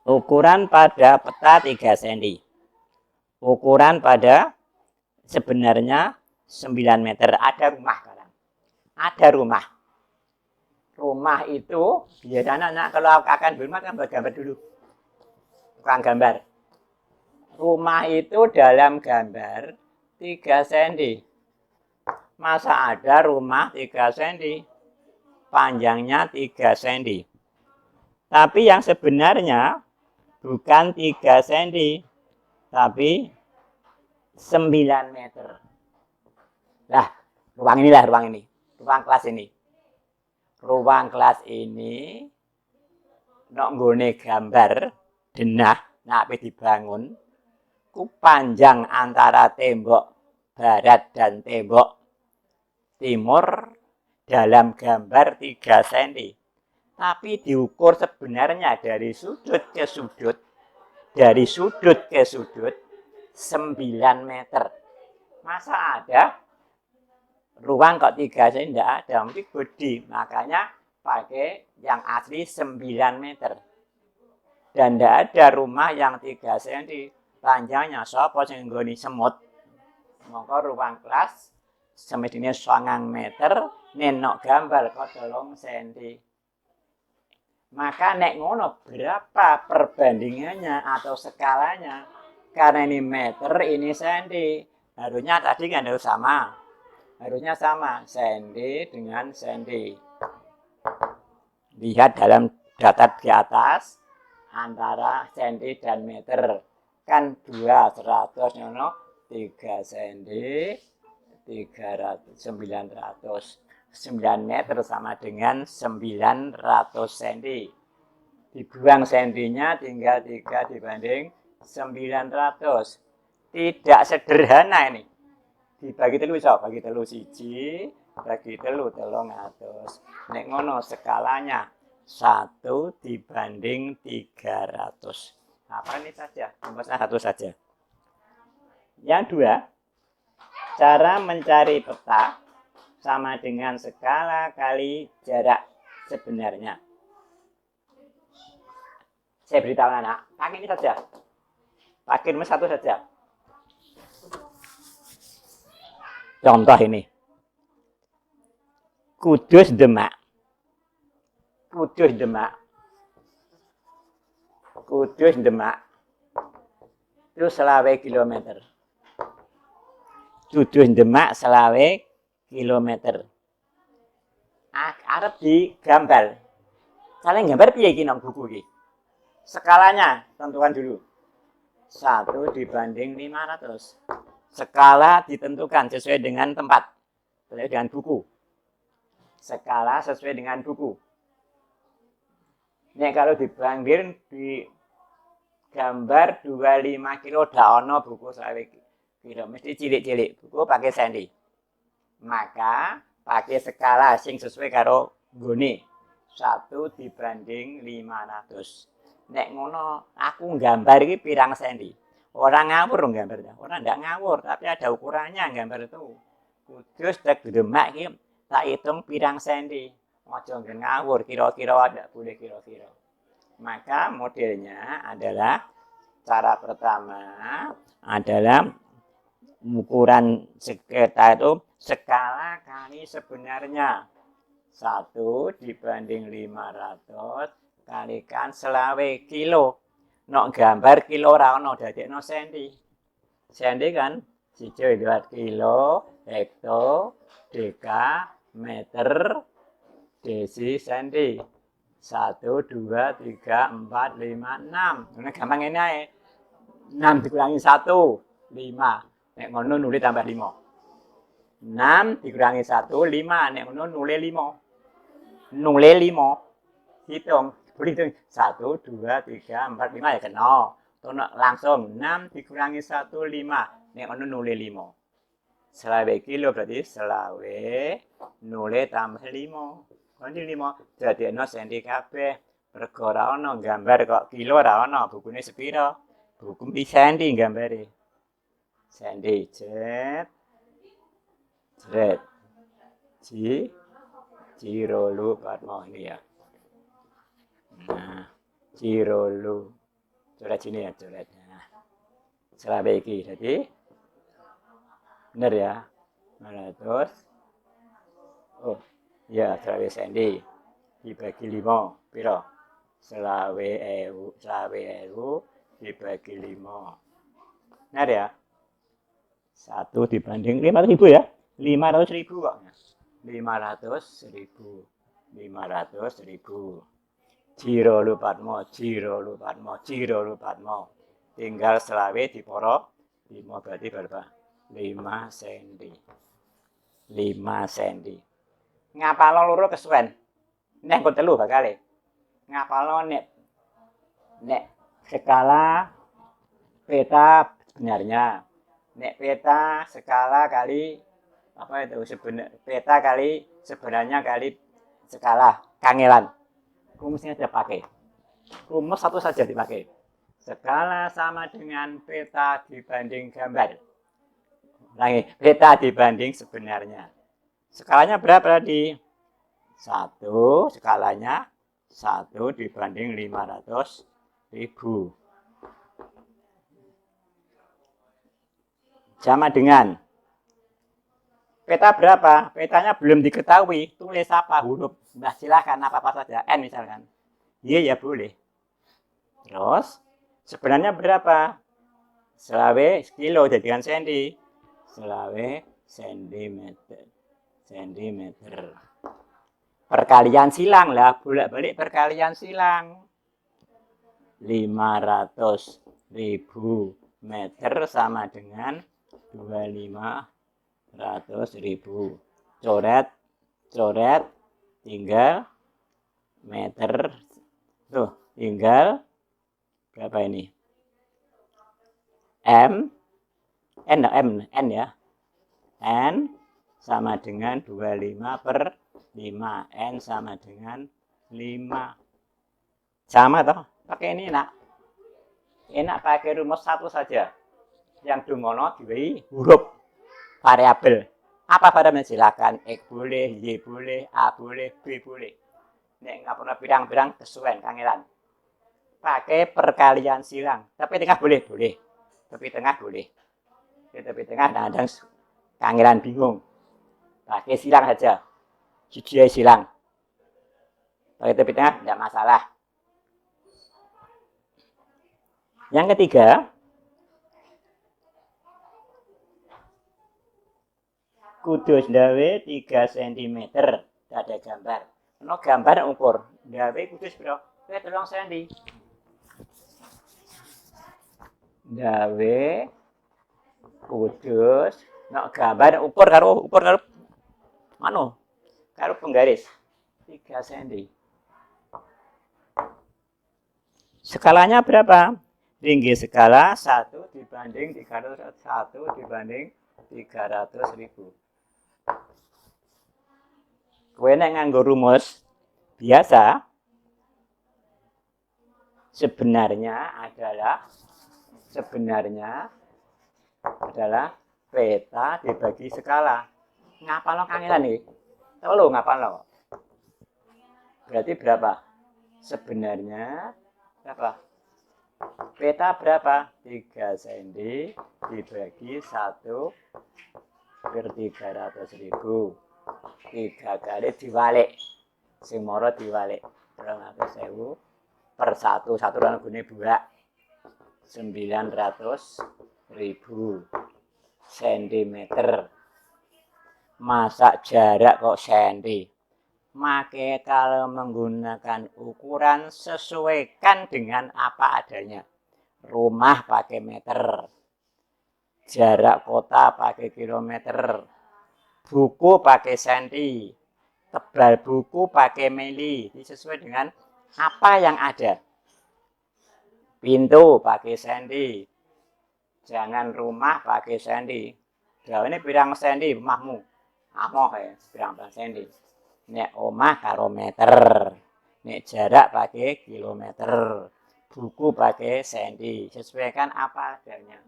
Ukuran pada peta 3 cm. Ukuran pada sebenarnya 9 meter. Ada rumah sekarang. Ada rumah. Rumah itu biasanya anak kalau akan berumah kan buat gambar dulu. Tukang gambar. Rumah itu dalam gambar 3 cm. Masa ada rumah 3 cm? Panjangnya 3 cm. Tapi yang sebenarnya bukan 3 cm, tapi 9 meter. Lah, ruang inilah ruang ini. Ruang kelas ini. Ruang kelas ini nek nggone gambar denah nek dibangun ku panjang antara tembok barat dan tembok timur dalam gambar 3 cm. Tapi diukur sebenarnya dari sudut ke sudut, dari sudut ke sudut 9 meter. Masa ada ruang kok 3 cm? Tidak ada, mesti gede. Makanya pakai yang asli 9 meter. Dan tidak ada rumah yang 3 cm panjangnya. Sapa sing nggoni semut? Maka ruang kelas semestinya 9 meter, nenok gambar kok 3 cm. Maka nek ngono berapa perbandingannya atau skalanya? Karena ini meter, ini senti. Harusnya tadi kan harus sama. Harusnya sama, senti dengan senti. Lihat dalam data di atas antara senti dan meter. Kan 2, 100, 3 cm, 300, 900. 9 meter sama dengan 900 cm. Dibuang sentinya tinggal 3 dibanding 900. Tidak sederhana ini. Dibagi telu iso, bagi telu siji, bagi telu 300. Nek ngono skalanya 1 dibanding 300. Apa ini saja? Rumusnya 1 saja. Yang 2, cara mencari peta sama dengan skala kali jarak sebenarnya. Saya beritahu anak, pakai ini saja. Pakai rumus 1 saja. Contoh ini. Kudus Demak. Kudus Demak. Kudus Demak. Itu 20 kilometer. Kudus Demak 20 kilometer. Arep digambar. Kalian gambar piye iki nang buku iki? Skalanya tentukan dulu. 1 dibanding 500. Skala ditentukan sesuai dengan tempat. Sesuai dengan buku. Skala sesuai dengan buku. Nek kalau dibanding di gambar 25 kilo dak ono buku 20 kilo. Mesti cilik-cilik. Buku pakai senti. Maka pakai skala sing sesuai karo nggone 1 dibanding 500. Nek ngono aku gambar iki pirang senti. Orang ngawur gambarnya. Orang ndak ngawur, tapi ada ukurannya gambar itu. Kudus tek Demak iki tak hitung pirang senti. Aja ngawur, kira-kira ndak boleh kira-kira. Maka modelnya adalah cara pertama adalah ukuran sekitar itu skala kali sebenarnya 1 dibanding 500 kalikan 20 kilo. Nok gambar kilo ora ono dadekno senti. Senti kan 1 2 kilo, hekto, deka, meter, desi, senti. 1 2 3 4 5 6. Nah gampang ini ae. 6 dikurangi 1 5. Nek ngono nulis tambah 5. 6 dikurangi 1 5. Nek ngono nulis 5. Nulis 5. Hitung. Hitung 1 2 3 4 5 ya kena. Langsung 6 dikurangi 1 5. Nek ngono nulis 5. 20 kilo berarti 20 nulis tambah 5. Kondi 5 dadekno sendi kabeh. Mergo ora ana gambar kok kilo ora ana, bukune sepira? Buku sendi gambare. Sendi jet. Jret. Cirolu Padma ini ya. Nah, Cirolu. Coret sini ya, coret. Nah, selawe iki. Jadi bener ya. 900. Oh, ya selawe sendi. Dibagi 5, piro? Selawe ewu dibagi 5. Benar ya? 1 dibanding 500.000 ya? 500.000 kok. 500.000. 500.000. Cirolu Padma. Tinggal selawe diporo 5 berarti berapa? 5 cm. 5 cm. Ngapalno loro kesuwen. Nek kok telu bakale. Ngapalno nek skala peta sebenarnya. Nek peta skala kali apa itu peta kali sebenarnya kali skala kangelan. Rumusnya aja pakai. Rumus satu saja dipakai. Skala sama dengan peta dibanding gambar. Lagi, peta dibanding sebenarnya. Skalanya berapa tadi? 1, skalanya 1 dibanding 500.000. Sama dengan peta berapa? Petanya belum diketahui. Tulis apa? Huruf. Nah, silahkan apa-apa saja. N misalkan. Iya ya boleh. Terus, sebenarnya berapa? Selawe kilo jadikan sendi. Selawe sentimeter. Perkalian silang lah. Bolak-balik perkalian silang. 500.000 meter sama dengan 25.000. Coret, tinggal meter. Tuh, tinggal berapa ini? N ya. N sama dengan 25/5. N sama dengan 5. Sama toh? Pakai ini enak. Enak pakai rumus satu saja. Yang dungono diwehi huruf variabel. Apa variabelnya? Silakan X boleh, Y boleh, A boleh, B boleh. Nek nggak pernah pirang-pirang kesuwen kangelan. Pakai perkalian silang. Tapi tengah boleh. Tapi tengah boleh. Tapi tengah kadang kangelan bingung. Pakai silang saja. Jujur silang. Pakai tepi tengah tidak masalah. Yang ketiga, kudu ndawe 3 cm. Ada gambar. Ono gambar ukur. Ndawe kudu piro? 3 cm. Ndawe kudus nek gambar ukur karo mano karo penggaris 3 cm. Skalanya berapa? Tinggi skala 1 dibanding 300, 1 dibanding 300.000. Kowe nek nganggo rumus biasa sebenarnya adalah peta dibagi skala. Ngapalno kangelan nih? Telu ngapalno. Berarti berapa? Sebenarnya berapa? Peta berapa? 3 cm dibagi 1/300.000. 3 kali diwalik. Sing moro diwalik. 200.000 per 1. 1 lan gune buak. 900.000 cm. Masa jarak kok senti? Maka kalau menggunakan ukuran sesuaikan dengan apa adanya. Rumah pakai meter. Jarak kota pakai kilometer. Buku pakai senti. Tebal buku pakai mili. Sesuai dengan apa yang ada. Pintu pakai senti. Jangan rumah pakai senti. Nah, ini pirang senti rumahmu. Amoh ya, pirang senti. nek omah karo meter, nek jarak pakai kilometer, buku pakai senti. Sesuaikan apa adanya.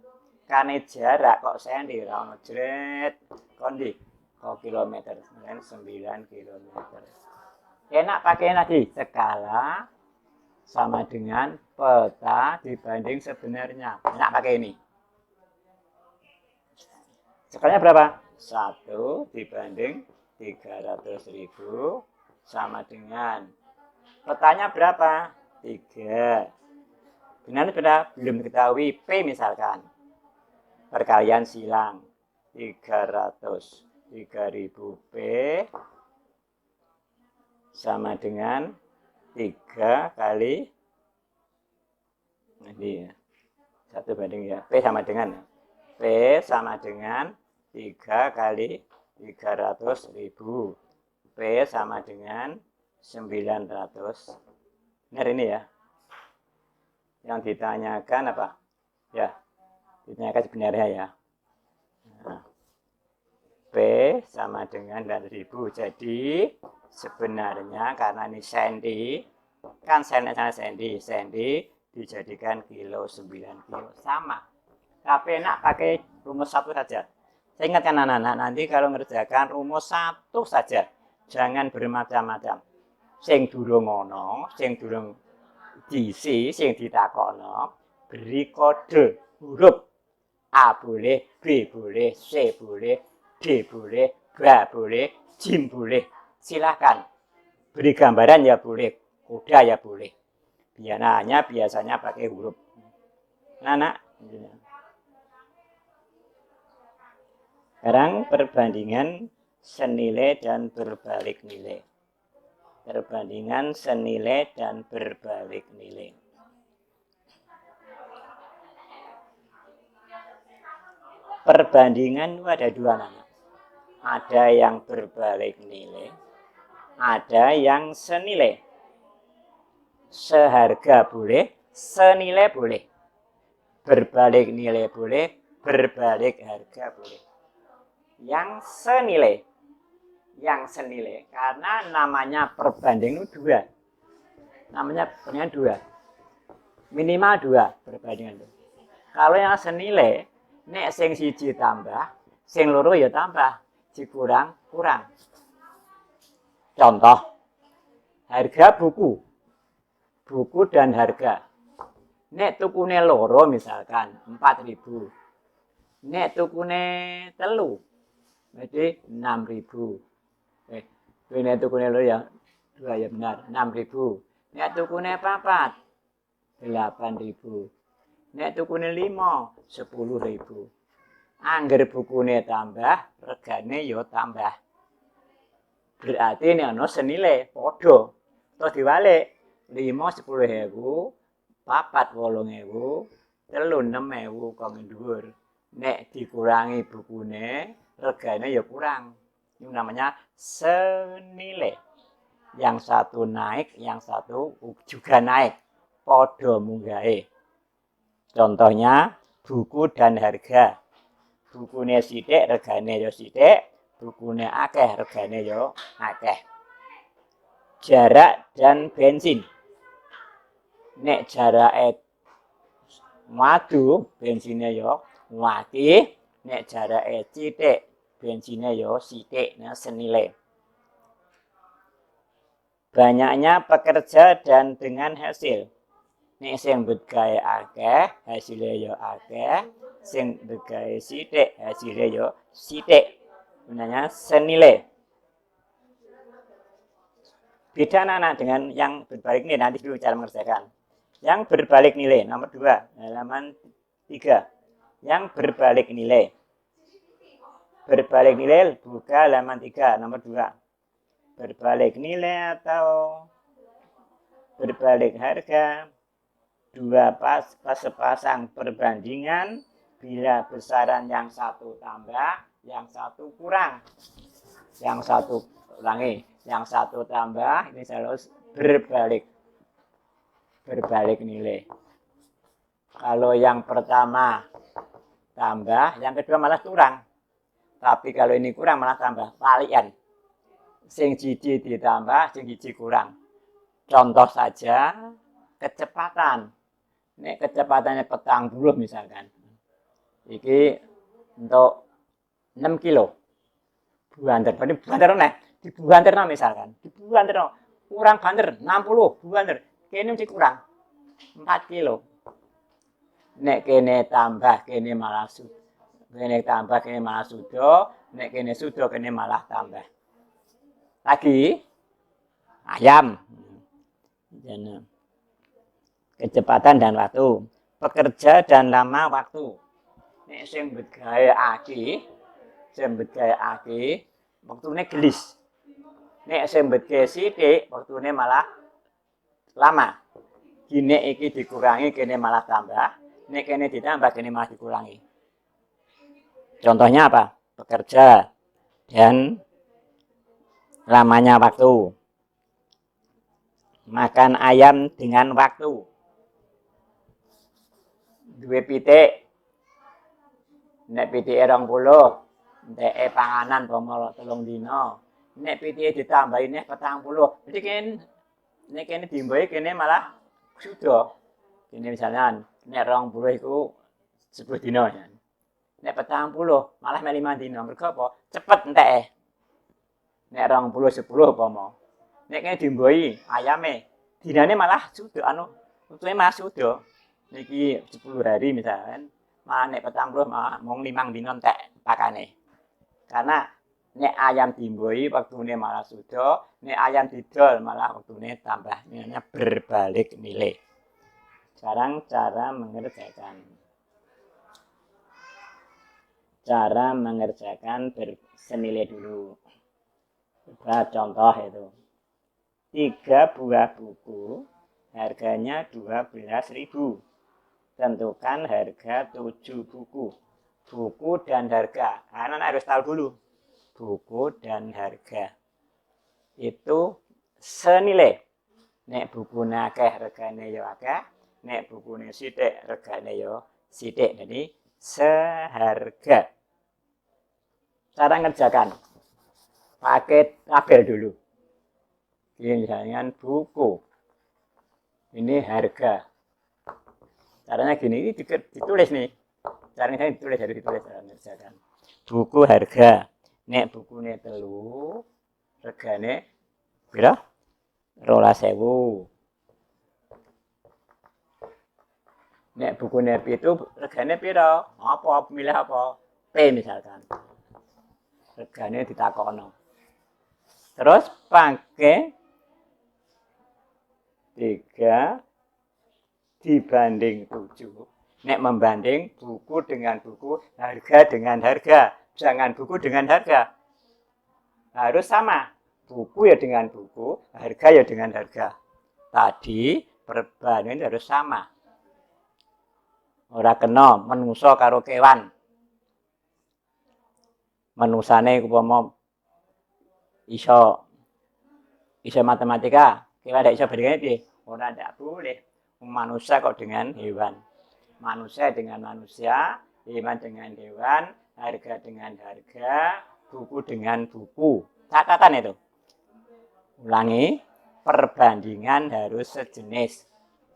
Karena jarak kok senti, ono jret, kondi, kok kilometer, 9 kilometer. Enak pakai lagi skala sama dengan peta dibanding sebenarnya. Enak pakai ini. Skalanya berapa? 1 dibanding 300.000 sama dengan petanya berapa? 3. Benar sudah belum diketahui P misalkan. Perkalian silang 300 3000 P sama dengan 3 kali ini 1 banding ya. P sama dengan P sama dengan 3 kali 300.000. P sama dengan 900. Benar ini ya. Yang ditanyakan apa? Ya, ditanyakan sebenarnya ya. Nah, P sama dengan 900.000. Jadi sebenarnya karena ini senti, kan senti dijadikan kilo 9 kilo sama. Tapi enak pakai rumus 1 saja. Saya ingatkan anak-anak nanti kalau ngerjakan rumus 1 saja, jangan bermacam-macam. Sing durung ono, sing durung diisi, sing ditakono, beri kode huruf A boleh, B boleh, C boleh, D boleh, B boleh, JIM boleh. Silahkan. Beri gambaran ya boleh, kode ya boleh. Biasanya pakai huruf. Anak. Sekarang perbandingan senilai dan berbalik nilai. Perbandingan senilai dan berbalik nilai. Perbandingan itu ada 2 nama. Ada yang berbalik nilai, ada yang senilai. Seharga boleh, senilai boleh. Berbalik nilai boleh, berbalik harga boleh. Yang senilai karena namanya perbanding itu 2. Namanya perbandingan 2. Minimal 2 perbandingan itu. Kalau yang senilai, nek sing siji tambah, sing loro ya tambah, dikurang kurang. Contoh, harga buku dan harga. Nek tukune loro misalkan 4.000. Nek tukune telu berarti 6.000. Nek tukune loro ya 2 ya benar 6.000. Nek tukune 4 8.000. Nek tukune 5 10.000. Angger bukune tambah, regane yo tambah. Berarti ini ono senilai padha. Terus diwalik 5 10.000, 4 8.000, 3 6.000 kok dhuwur. Nek dikurangi bukune, regane ya kurang. Ini namanya senilai. Yang satu naik, yang satu juga naik. Padha munggahe. Contohnya buku dan harga. Bukune sithik, regane ya sithik. Bukune akeh, regane ya akeh. Jarak dan bensin. Nek jarake madu, bensinnya ya akeh. Nek jarake sithik, bensinnya ya sithik. Nah, senilai. Banyaknya pekerja dan dengan hasil. Nek sing begawe akeh, hasilnya ya akeh. Sing begawe sithik, hasilnya ya sithik. Namanya senilai. Beda anak-anak dengan yang berbalik nilai. Nanti dulu cara mengerjakan. Yang berbalik nilai, nomor 2, halaman 3. Yang berbalik nilai. Berbalik nilai, buka halaman 3, nomor 2. Berbalik nilai atau berbalik harga. 2 sepasang perbandingan bila besaran yang satu tambah, yang satu kurang. Yang satu ulangi, yang satu tambah, ini selalu berbalik nilai. Kalau yang pertama tambah, yang kedua malah kurang. Tapi kalau ini kurang malah tambah, balikan. Sing siji ditambah, sing siji kurang. Contoh saja kecepatan. Nek kecepatannya 40 misalkan. Iki untuk 6 kilo. Buanter, berarti buanter nih. Dibuanterno misalkan. Dibuanterno. Kurang banter 60, buanter. Kene mesti kurang 4 kilo. Nek kene tambah, kene malah sudah. Kene tambah, kene malah sudah. Nek kene sudah, kene malah tambah. Lagi ayam. Kecepatan dan waktu. Pekerja dan lama waktu. Nek sing begawe waktune gelis. Nek sing begawe sithik, waktune malah lama. Gini iki dikurangi, kene malah tambah. Nek kene ditambah, kene malah dikurangi. Contohnya apa? Pekerja dan lamanya waktu. Makan ayam dengan waktu. Duwe pitik. Nek pitike 20, ndeke panganan pomol 3 dina. Nek pitike ditambahi neh 40. Jadi nek kene dimbahi kene malah sudah. Kene misalnya nek 20 iku 10 dina ya. Nek 40 malah 5 dina. Mergo apa? Cepet enteke. Nek 20 10 umpama. Nek kene dimbahi ayame dinane malah sudah utuhe malah sudah. Niki 10 hari misalkan. Malah nek 40 malah mung 5 dina entek pakane. Karena nek ayam dimbahi wektune malah sudah, nek ayam didol malah wektune tambah. Ini berbalik nilai. Sekarang cara mengerjakan. Cara mengerjakan senilai dulu. Coba contoh itu. 3 buah buku, harganya 12.000. Tentukan harga 7 buku. Buku dan harga. Anak harus tahu dulu. Buku dan harga. Itu senilai. Nek bukune akeh regane ya akeh, nek bukune sithik regane ya sithik. Jadi seharga. Cara ngerjakan. Pakai tabel dulu. Ini misalnya buku. Ini harga. Caranya gini, ini ditulis nih. Caranya ditulis, harus ditulis cara ngerjakan. Buku harga. Nek bukune 3, regane pira? 12.000. Nek bukune 7, regane pira? Apa? Milih apa? P misalkan. Regane ditakokno. Terus pakai 3 dibanding 7. Nek membanding buku dengan buku, harga dengan harga. Jangan buku dengan harga. Harus sama. Buku ya dengan buku, harga ya dengan harga. Tadi perbandingan harus sama. Ora kena menungso karo kewan. Menungsane upama iso matematika, kewan ndak iso bandingane piye? Ora ndak boleh. Manusia kok dengan hewan. Manusia dengan manusia, hewan dengan hewan, harga dengan harga, buku dengan buku. Catatan itu. Ulangi, perbandingan harus sejenis.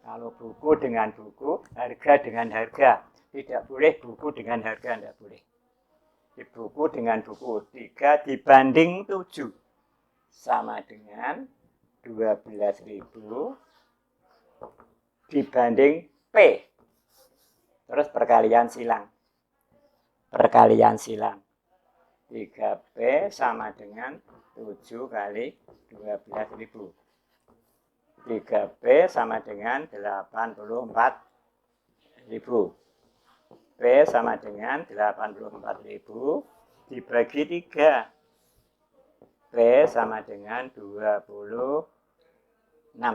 Kalau buku dengan buku, harga dengan harga. Tidak boleh buku dengan harga, tidak boleh. Di buku dengan buku, 3 dibanding 7. Sama dengan 12.000 dibanding P. Terus perkalian silang. 3P sama dengan 7 kali 12.000. 3P sama dengan 84.000. P sama dengan 84.000 dibagi 3. P sama dengan 26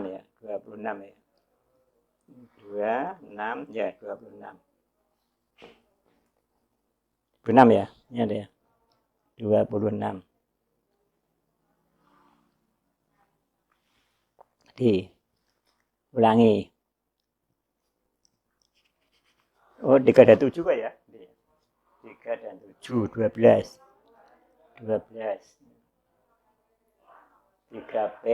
ya. 26 ya. 26 ya 26. 26 ya. Ini ada ya. 26. Diulangi. Oh, 3 dan 7 Pak ya? 3 dan 7, 12. 3P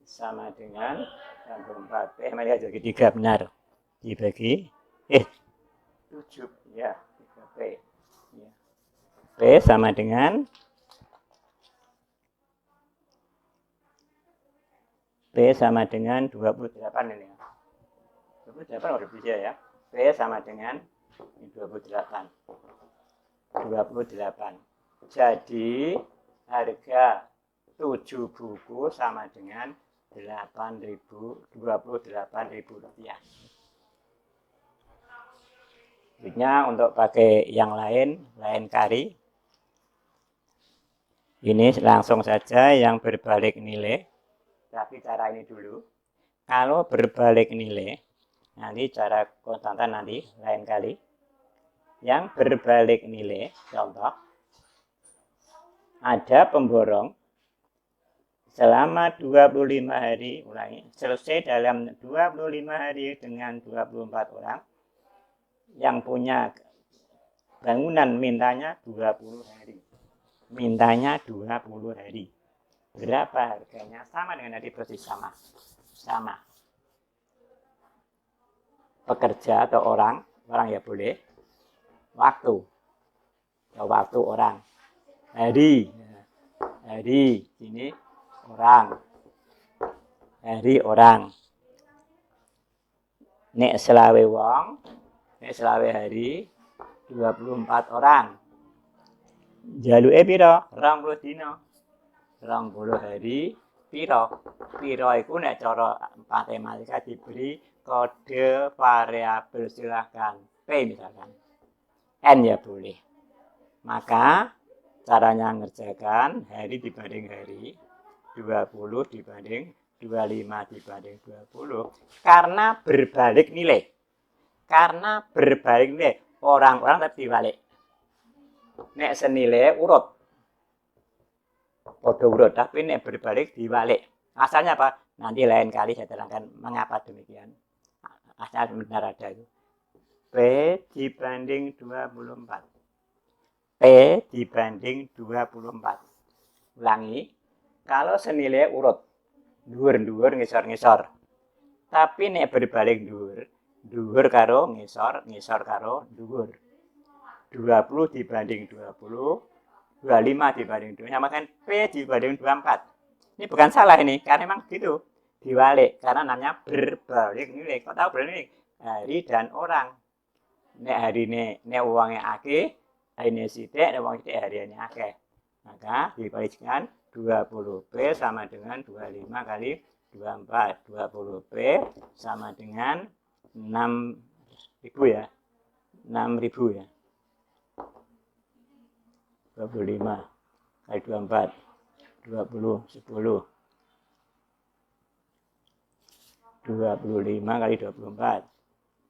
sama dengan 64. P sama jadi 3 benar. Dibagi 7 ya, 3P. Ya. P sama dengan P sama dengan 28 ini. 28 udah bisa ya. P sama dengan 28. 28. Jadi harga 7 buku sama dengan 28.000 rupiah. Selanjutnya untuk pakai yang lain kali. Ini langsung saja yang berbalik nilai. Tapi cara ini dulu. Kalau berbalik nilai, nanti cara konstantan nanti lain kali. Yang berbalik nilai, contoh, ada pemborong selama 25 hari, ulangi, selesai dalam 25 hari dengan 24 orang, yang punya bangunan mintanya 20 hari. Mintanya 20 hari. Berapa harganya? Sama dengan tadi persis sama. Sama. Pekerja atau orang ya boleh. Waktu orang. Hari, ini orang. Hari orang. Nek selawe wong, nek selawe hari 24 orang. Jaluke pira? 20 dina. 20 hari piro iku nek cara matematika diberi kode variabel, silahkan P misalkan, N ya boleh. Maka caranya ngerjakan hari dibanding hari, 20 dibanding 25 dibanding 20, karena berbalik nilai. Orang-orang tapi dibalik. Nek senilai urut, podo urut, tapi nek berbalik dibalik. Asalnya apa? Nanti lain kali saya terangkan mengapa demikian. Asal benar ada itu. P dibanding 24. P dibanding 24. Ulangi. Kalau senilai urut, dhuwur ngisor. Tapi nek berbalik dhuwur karo ngisor karo dhuwur. 20 dibanding 20, 25 dibanding 2, samakan P dibanding 24. Ini bukan salah ini, karena memang gitu. Diwalik, karena namanya berbalik nilai. Kok tahu berbalik nilai? Hari dan orang. Nek hari ini, nek uangnya akeh, hari ini sidik, nek uangnya sidik, hari ini akeh. Maka dibalikkan 20P sama dengan 25 kali 24. 20P sama dengan 6.000 ya. 6.000 ya. 25 kali 24, 20, 10. 25 kali 24,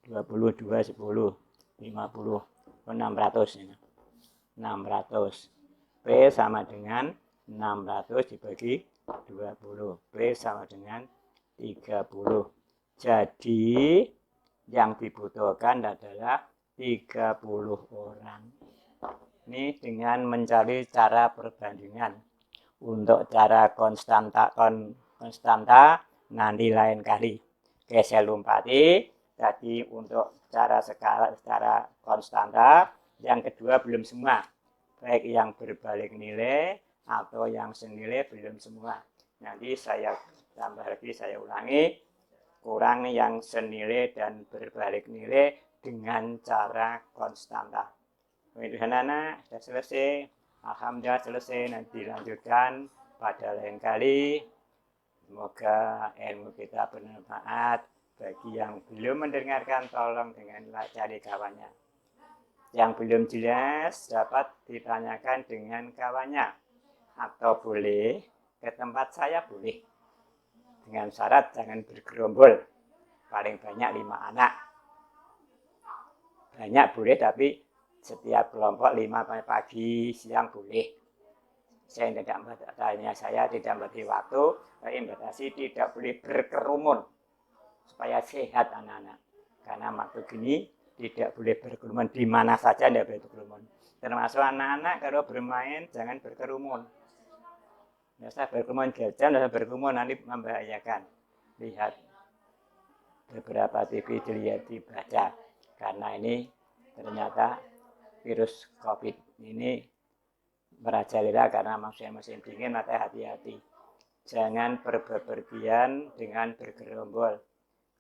22, 10, 50, 600 ya. 600. P sama dengan 600 dibagi 20. P sama dengan 30. Jadi yang dibutuhkan adalah 30 orang. Ini dengan mencari cara perbandingan. Untuk cara konstanta nanti lain kali. Oke, saya lompati. Tadi untuk cara skala secara konstanta. Yang kedua belum semua. Baik yang berbalik nilai atau yang senilai belum semua. Nanti saya tambah lagi, saya ulangi. Kurang yang senilai dan berbalik nilai dengan cara konstanta. Itu anak sudah selesai. Alhamdulillah selesai. Nanti lanjutkan pada lain kali. Semoga ilmu kita bermanfaat. Bagi yang belum mendengarkan, tolong dengan cari kawannya. Yang belum jelas dapat ditanyakan dengan kawannya. Atau boleh ke tempat saya boleh. Dengan syarat jangan bergerombol. Paling banyak 5 anak. Banyak boleh tapi setiap kelompok 5 pagi, siang boleh. Saya tidak memberi waktu, tapi batasi tidak boleh berkerumun supaya sehat anak-anak. Karena waktu gini tidak boleh berkerumun, di mana saja tidak boleh berkerumun. Termasuk anak-anak kalau bermain jangan berkerumun. Biasa berkerumun gadget, biasa berkerumun nanti membahayakan. Lihat beberapa TV dilihat dibaca. Karena ini ternyata virus COVID ini merajalela karena musim dingin, maka hati-hati. Jangan berpergian dengan bergerombol.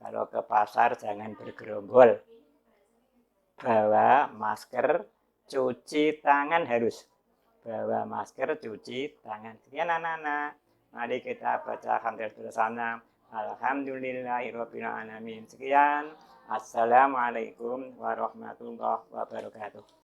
Kalau ke pasar jangan bergerombol. Bawa masker, cuci tangan harus. Bawa masker, cuci tangan. Sekian anak-anak. Mari kita baca hamdalah bersama. Alhamdulillahirabbil alamin. Sekian. Assalamualaikum warahmatullahi wabarakatuh.